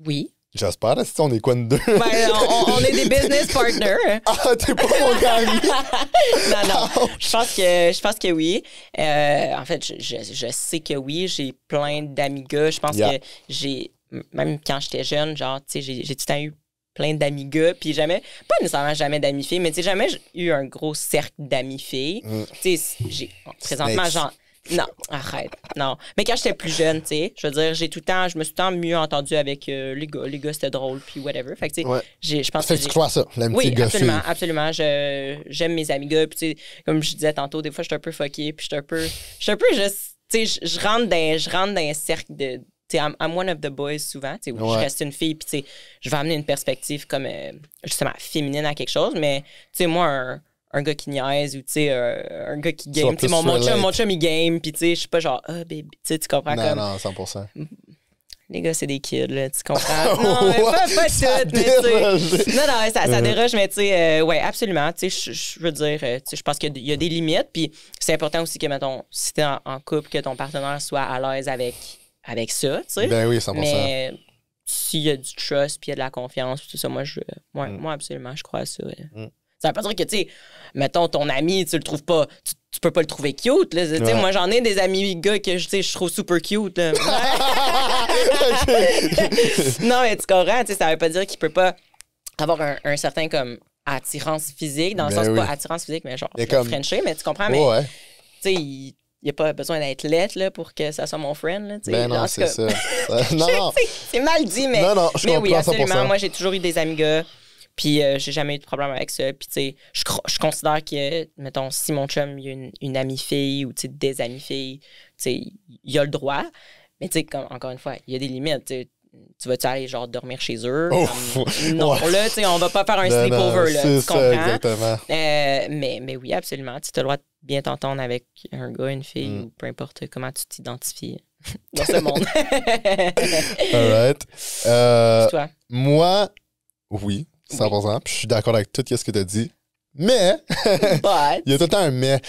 Oui. J'espère. Si on est quoi de deux? Ben, on est des business partners. Ah, t'es pas mon gars ami. Non. Je pense que oui. En fait, je sais que oui. J'ai plein d'amis gars. Je pense que même quand j'étais jeune, genre, tu sais, j'ai tout le temps eu plein d'amis gars. Puis pas nécessairement jamais d'amis filles, mais tu sais, jamais eu un gros cercle d'amis filles. Tu sais, présentement, genre, non, arrête. Non. Mais quand j'étais plus jeune, tu sais, je veux dire, je me suis tout le temps mieux entendu avec les gars. Les gars, c'était drôle, puis whatever. Fait que, tu sais, je pense que tu crois ça, l'amitié gars-fille. Oui, absolument. J'aime mes amis gars. Puis, tu sais, comme je disais tantôt, des fois, je suis un peu fucké, puis je suis un peu juste, tu sais, je rentre dans un cercle de. Tu sais, I'm one of the boys souvent, tu sais, où je reste une fille, puis, tu sais, je vais amener une perspective comme, justement, féminine à quelque chose, mais, tu sais, moi, un gars qui niaise ou, tu sais, un gars qui game. Tu sais, mon chum, il game, puis, tu sais, je suis pas genre, baby, tu sais, tu comprends comme... Non, 100%. Les gars, c'est des kids, là, tu comprends? Non, mais pas tout, mais tu sais... Non, ça déroge, mais tu sais, ouais, absolument, tu sais, je veux dire, tu sais, je pense qu'il y a des limites, puis c'est important aussi que, mettons, si t'es en couple, que ton partenaire soit à l'aise avec ça, tu sais. Ben oui, 100%. Mais s'il y a du trust, puis il y a de la confiance, tout ça, moi, absolument, je crois à ça. Ça veut pas dire que, tu sais, mettons, ton ami, tu le trouves pas, tu peux pas le trouver cute, là. Tu sais, moi, j'en ai des amis gars que, tu sais, je trouve super cute, là. Non, mais tu comprends, tu sais, ça veut pas dire qu'il peut pas avoir un certain, comme, attirance physique, dans le sens, pas attirance physique, mais genre, comme... Frencher, mais tu comprends, mais, tu sais, il n'y a pas besoin d'être laid là, pour que ça soit mon friend. Là, ben non, c'est ça. Non. C'est mal dit, mais, non, je comprends oui, absolument. 100%. Moi, j'ai toujours eu des amis gars, puis j'ai jamais eu de problème avec ça. Puis, tu sais, je considère que, mettons, si mon chum, il y a une amie fille ou, tu sais, des amies filles, tu sais, il a le droit. Mais, tu sais, encore une fois, il y a des limites, tu sais. Tu vas-tu aller genre dormir chez eux? Non, là, tu sais, on va pas faire un sleepover, là. Tu comprends? Exactement. Mais oui, absolument. Tu as le droit de bien t'entendre avec un gars, une fille, ou peu importe comment tu t'identifies dans ce monde. All right. Toi? Moi, oui, 100%. Puis je suis d'accord avec tout ce que tu as dit. Mais, il y a tout le temps un mais.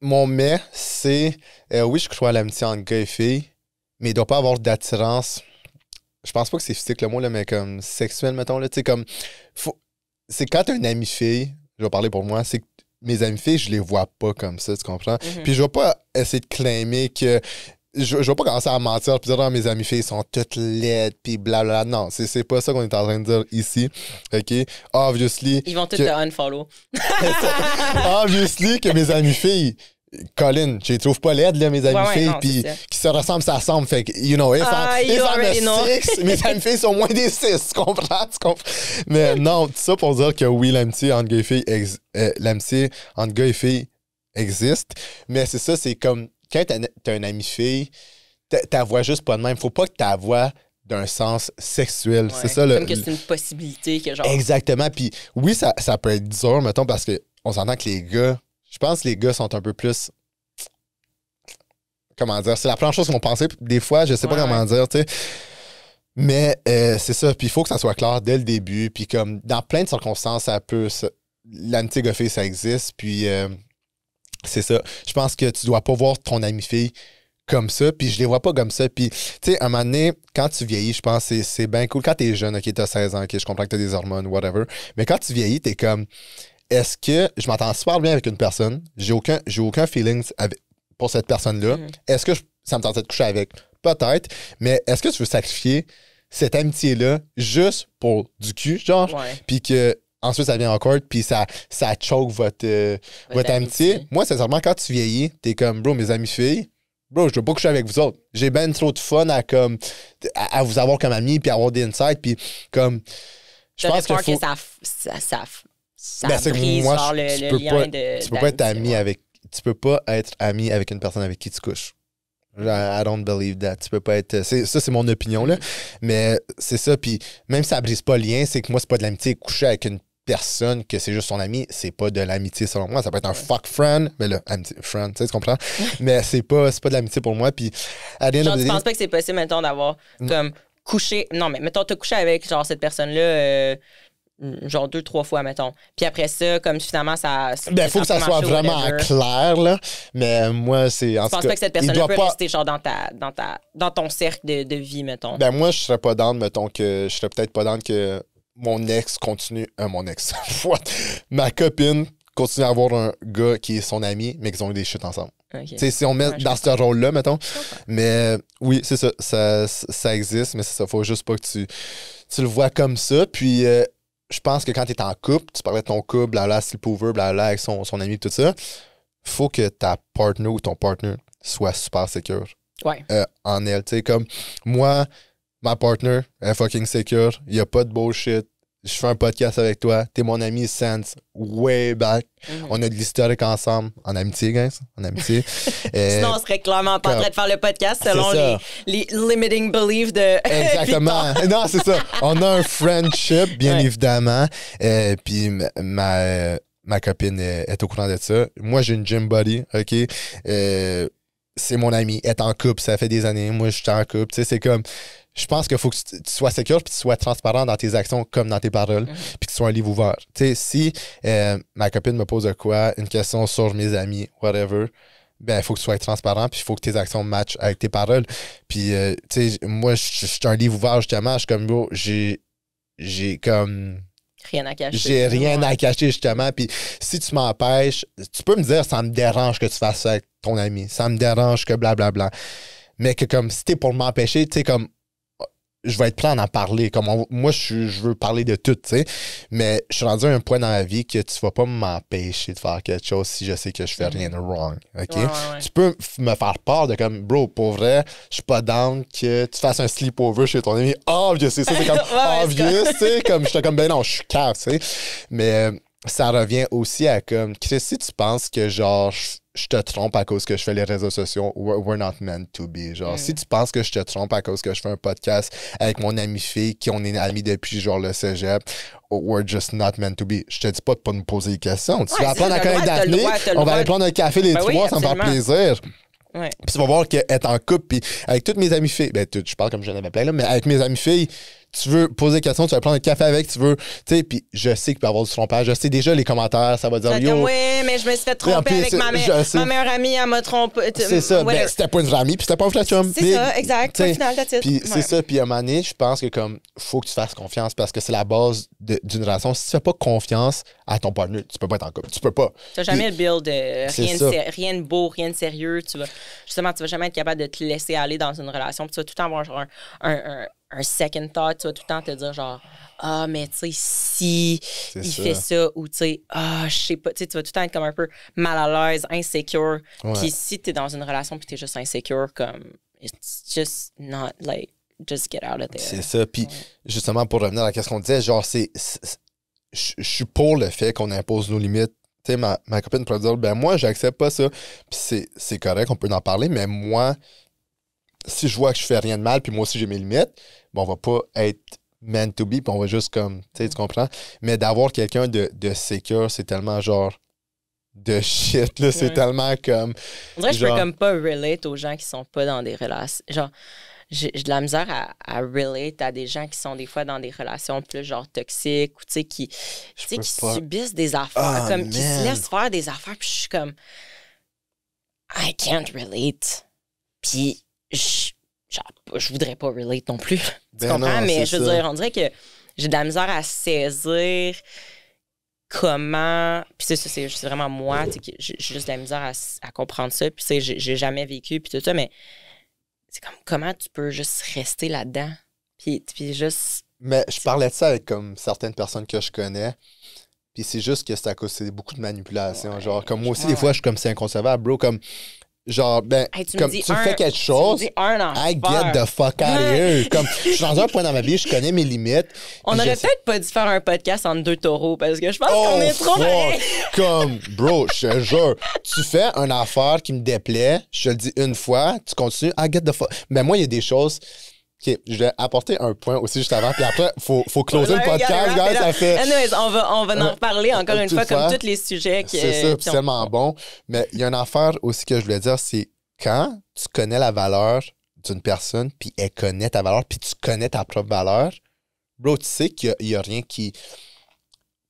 Mon mais, c'est, oui, je crois à l'amitié entre gars et filles, mais il doit pas avoir d'attirance. Je pense pas que c'est physique le mot, là, mais comme sexuel, mettons. Là, comme, c'est quand t'as une amie fille, je vais parler pour moi, c'est que mes amies filles, je les vois pas comme ça, tu comprends? Puis je vais pas essayer de claimer que. Je vais pas commencer à mentir puis dire non, mes amies filles sont toutes laides puis blablabla. Non, c'est pas ça qu'on est en train de dire ici. OK? Obviously. Ils vont toutes te unfollow. Obviously que mes amies filles. Colin, je les trouve pas laides, là, mes amies filles, puis qui se ressemblent, ça ressemble. Fait que, you know, if I'm a 6, mes amies filles sont moins des 6, tu comprends? Mais non, tout ça pour dire que oui, l'amitié entre gars et filles, l'amitié entre gars et filles existe. Mais c'est ça, c'est comme, quand t'as une amie fille, ta voix juste pas de même. Faut pas que ta voix d'un sens sexuel. Ouais, c'est ça, comme que c'est une possibilité que genre... Exactement. Puis oui, ça peut être dur, mettons, parce qu'on s'entend que les gars... Je pense que les gars sont un peu plus... Comment dire? C'est la première chose qu'on pensait. Des fois, je sais pas comment dire, tu sais. Mais c'est ça. Puis il faut que ça soit clair dès le début. Puis comme dans plein de circonstances, ça peut... L'amitié gars-fille, ça existe. Puis c'est ça. Je pense que tu dois pas voir ton ami-fille comme ça. Puis je les vois pas comme ça. Puis, tu sais, à un moment donné, quand tu vieillis, je pense que c'est bien cool. Quand t'es jeune, OK, t'as 16 ans, OK, je comprends que t'as des hormones, whatever. Mais quand tu vieillis, t'es comme... Est-ce que je m'entends super bien avec une personne, j'ai aucun feeling pour cette personne-là. Est-ce que ça me tentait de coucher avec? Peut-être. Mais est-ce que tu veux sacrifier cette amitié-là juste pour du cul, genre? Puis que ensuite ça devient awkward, puis ça choke votre amitié. Moi, sincèrement, quand tu vieillis, t'es comme, bro, mes amis filles, bro, je veux pas coucher avec vous autres. J'ai ben trop de fun à vous avoir comme amis, puis avoir des insights, puis comme... Je pense que ça brise moi, genre, le lien de... Tu peux pas être ami avec... Tu peux pas être ami avec une personne avec qui tu couches. I don't believe that. Tu peux pas être... Ça, c'est mon opinion, là. Mais c'est ça, puis même si ça brise pas le lien, c'est que moi, c'est pas de l'amitié. Coucher avec une personne que c'est juste son ami, c'est pas de l'amitié, selon moi. Ça peut être un fuck friend, mais là, friend, tu sais, tu comprends? Mais c'est pas de l'amitié pour moi, puis... Genre, tu penses pas que c'est possible, mettons, d'avoir comme couché... Non, mais mettons, t'as couché avec, genre, cette personne-là... genre 2-3 fois, mettons. Puis après ça, comme finalement, ça... Ben, il faut que ça soit vraiment clair, là. Mais moi, c'est... Je pense pas que cette personne-là peut rester, genre, dans ton cercle de vie, mettons. Ben, moi, je serais pas down, mettons, que... Je serais peut-être pas down que mon ex continue... mon ex. Ma copine continue à avoir un gars qui est son ami, mais qu'ils ont eu des shit ensemble. Okay. Tu sais, si on met dans ce rôle-là, mettons. Mais oui, c'est ça. Ça existe, mais c'est ça. Faut juste pas que tu le vois comme ça. Puis... je pense que quand tu es en couple, tu parlais de ton couple, blabla, sleepover, blabla, avec son ami, tout ça, faut que ta partner ou ton partner soit super secure en elle. Tu sais, comme moi, ma partner est fucking secure, il n'y a pas de bullshit. Je fais un podcast avec toi, t'es mon ami since way back. On a de l'historique ensemble, en amitié, guys, en amitié. Sinon, on serait clairement pas en train de faire le podcast selon les limiting beliefs de exactement. Non, c'est ça. On a un friendship, bien évidemment. Puis ma copine est au courant de ça. Moi, j'ai une gym buddy, OK? C'est mon ami, elle est en couple, ça fait des années. Moi, je suis en couple. Tu sais, c'est comme... Je pense qu'il faut que tu sois secure puis que tu sois transparent dans tes actions comme dans tes paroles puis que tu sois un livre ouvert. Tu sais, si ma copine me pose de quoi, une question sur mes amis, whatever, ben, il faut que tu sois transparent puis il faut que tes actions matchent avec tes paroles. Puis, tu sais, moi, je suis un livre ouvert, justement. Je suis comme, bro, j'ai comme... Rien à cacher. J'ai rien à cacher, justement. Puis si tu m'empêches, tu peux me dire, ça me dérange que tu fasses ça avec ton ami. Ça me dérange que blablabla. Mais que comme si t'es pour m'empêcher, tu sais, comme je vais être prêt à en parler. Comme moi, je veux parler de tout, tu sais. Mais je suis rendu à un point dans ma vie que tu vas pas m'empêcher de faire quelque chose si je sais que je fais rien de wrong. OK? Ouais. Tu peux me faire part de comme, bro, pour vrai, je suis pas down que tu fasses un sleepover chez ton ami. Obvious, c'est ça, c'est comme obvious, tu sais. Comme, j'étais comme, ben non, je suis cave, tu sais. Mais ça revient aussi à comme, Chris, si tu penses que genre, je te trompe à cause que je fais les réseaux sociaux, we're not meant to be. Genre, si tu penses que je te trompe à cause que je fais un podcast avec mon ami fille, qui on est amis depuis genre le cégep, we're just not meant to be. Je te dis pas de pas nous poser des questions. Tu vas apprendre à connaître Daphné, on va aller prendre un café les trois, ça me fait plaisir. Ouais. Puis tu vas voir qu'être en couple, puis avec toutes mes amies filles, ben, je parle comme j'en avais plein là, mais avec mes amies filles, tu veux poser des questions, tu vas prendre un café avec, tu veux, tu sais, puis je sais qu'il peut y avoir du trompage, je sais déjà les commentaires, ça va dire yo. Oui, mais je me suis fait tromper avec ma meilleure amie, elle m'a trompé. C'est ça, ben, c'était pas une vraie amie, puis c'était pas un flat chum. C'est ça, exact, au final, that's it. Puis c'est ça, puis à un moment donné, je pense que comme, faut que tu fasses confiance, parce que c'est la base d'une relation. Si tu fais pas confiance à ton partenaire, tu peux pas être en couple, tu peux pas. Tu vas jamais le build, rien de beau, rien de sérieux, justement, tu vas jamais être capable de te laisser aller dans une relation, puis tu vas tout le temps avoir genre un second thought, tu vas tout le temps te dire genre ah mais tu sais si il fait ça ou tu sais ah je sais pas, tu vas tout le temps être comme un peu mal à l'aise, insécure. Puis si t'es dans une relation puis t'es juste insécure, comme it's just not like just get out of there. C'est ça. Puis justement pour revenir à ce qu'on disait, genre je suis pour le fait qu'on impose nos limites. Tu sais, ma copine pourrait dire ben moi j'accepte pas ça. Puis c'est correct, on peut en parler, mais moi si je vois que je fais rien de mal, puis moi aussi j'ai mes limites, bon, on va pas être meant to be, puis on va juste comme, tu sais, tu comprends? Mais d'avoir quelqu'un de secure, c'est tellement genre de shit, là, c'est tellement comme... On dirait que je peux comme pas relate aux gens qui sont pas dans des relations. Genre, j'ai de la misère à relate à des gens qui sont des fois dans des relations plus genre toxiques ou tu sais, qui subissent des affaires, comme qui se laissent faire des affaires, puis je suis comme I can't relate. Puis je voudrais pas relate non plus. Tu comprends? Non, mais je veux dire, on dirait que j'ai de la misère à saisir comment. Puis c'est vraiment moi, j'ai juste de la misère à comprendre ça. Puis j'ai jamais vécu, puis tout ça, mais c'est comme comment tu peux juste rester là-dedans. Puis juste. Mais je parlais de ça avec comme certaines personnes que je connais. Puis c'est juste que c'est beaucoup de manipulation. Genre, comme moi aussi, des fois, je suis comme c'est inconcevable, bro. Comme. Genre, ben, comme tu fais quelque chose, I get the fuck out of here. Comme, je suis dans un point dans ma vie, je connais mes limites. On aurait peut-être pas dû faire un podcast entre deux taureaux parce que je pense qu'on est trop pareil. Comme, bro, je te jure, tu fais une affaire qui me déplaît, je te le dis une fois, tu continues, I get the fuck. Mais moi, il y a des choses. OK, je vais apporter un point aussi juste avant, puis après, faut closer le podcast, guys, ça fait... Anyways, on va en reparler encore une fois, comme tous les sujets. C'est ça, c'est tellement bon. Mais il y a une affaire aussi que je voulais dire, c'est quand tu connais la valeur d'une personne, puis elle connaît ta valeur, puis tu connais ta propre valeur, bro, tu sais qu'il y a rien qui...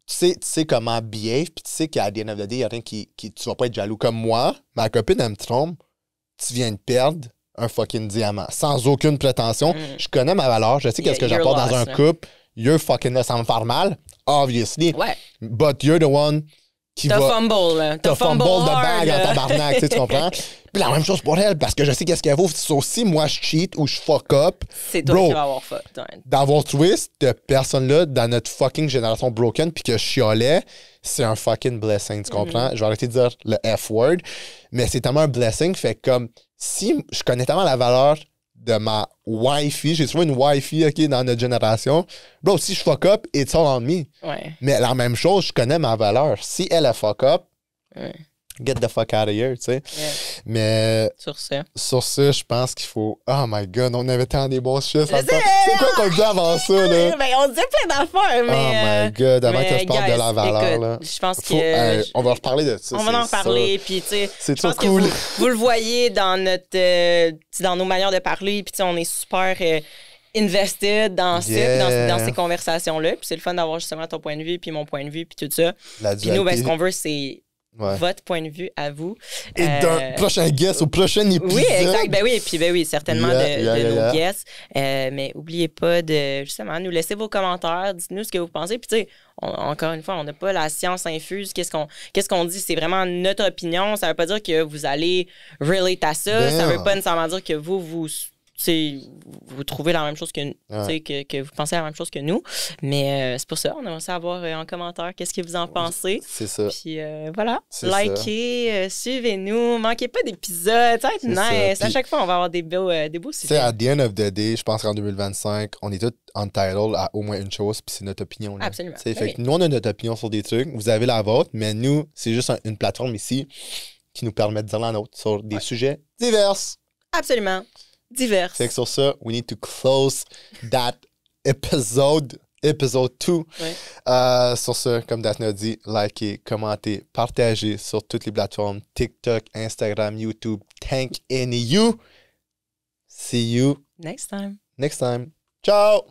Tu sais comment behave, puis tu sais qu'à the end of the day, il y a rien qui... Tu vas pas être jaloux. Comme moi, ma copine, elle me trompe, tu viens de perdre un fucking diamant, sans aucune prétention. Je connais ma valeur, je sais qu'est-ce que j'apporte dans un couple. You're fucking là, ça me faire mal, obviously. Ouais. But you're the one qui T'as fumble, T'as fumble de bag en tabarnak, tu comprends? Puis la même chose pour elle, parce que je sais qu'est-ce qu'elle vaut. C'est aussi moi, je cheat ou je fuck up. C'est toi qui vas avoir fuck. D'avoir trouvé cette personne-là dans notre fucking génération broken, puis que je chialais, c'est un fucking blessing, tu comprends? Je vais arrêter de dire le F-word, mais c'est tellement un blessing, fait comme si je connais tellement la valeur de ma wifi, j'ai trouvé une wifi, OK, dans notre génération, bro, si je fuck up, it's all on me. Ouais. Mais la même chose, je connais ma valeur. Si elle a fuck up, get the fuck out of here, tu sais. Yeah. Mais sur ça, je pense qu'il faut... Oh my God, on avait tant des bons shit. C'est quoi qu'on dit avant ça, là? Ben, on disait plein d'affaires, mais... Oh my God, avant que je parle de la valeur, écoute, là. Je pense que... on va reparler de ça. On va en reparler, puis tu sais... C'est trop cool. Vous le voyez dans dans nos manières de parler, puis tu sais, on est super... invested dans ça, dans ces conversations-là. Puis c'est le fun d'avoir justement ton point de vue, puis mon point de vue, puis tout ça. Puis nous, ben, ce qu'on veut, c'est Ouais. votre point de vue à vous. Et d'un prochain guest au prochain épisode. Oui, exact. Ben oui, certainement de nos Yeah. guests. Mais n'oubliez pas de, justement, nous laisser vos commentaires. Dites-nous ce que vous pensez. Puis, tu sais, encore une fois, on n'a pas la science infuse. Qu'est-ce qu'on dit? C'est vraiment notre opinion. Ça ne veut pas dire que vous allez relate à ça. Ben Ça ne veut pas nécessairement dire que vous trouvez la même chose que nous, que vous pensez la même chose que nous. Mais c'est pour ça, on aimerait savoir en commentaire qu'est-ce que vous en pensez. C'est ça. Puis voilà, C'est likez, suivez-nous, manquez pas d'épisodes, ça va être nice. Puis, à chaque fois, on va avoir des beaux tu sais, sujets. à the end of the day, je pense qu'en 2025, on est tous entitled à au moins une chose, puis c'est notre opinion. Là. Absolument. Fait que nous, on a notre opinion sur des trucs, vous avez la vôtre, mais nous, c'est juste une plateforme ici qui nous permet de dire la nôtre sur des sujets divers. Absolument. Divers. Fait que sur ça, we need to close that episode 2. Ouais. Sur ce, comme Daphne a dit, likez, commentez, partagez sur toutes les plateformes TikTok, Instagram, YouTube. Thank any you. See you Next time. next time. Ciao!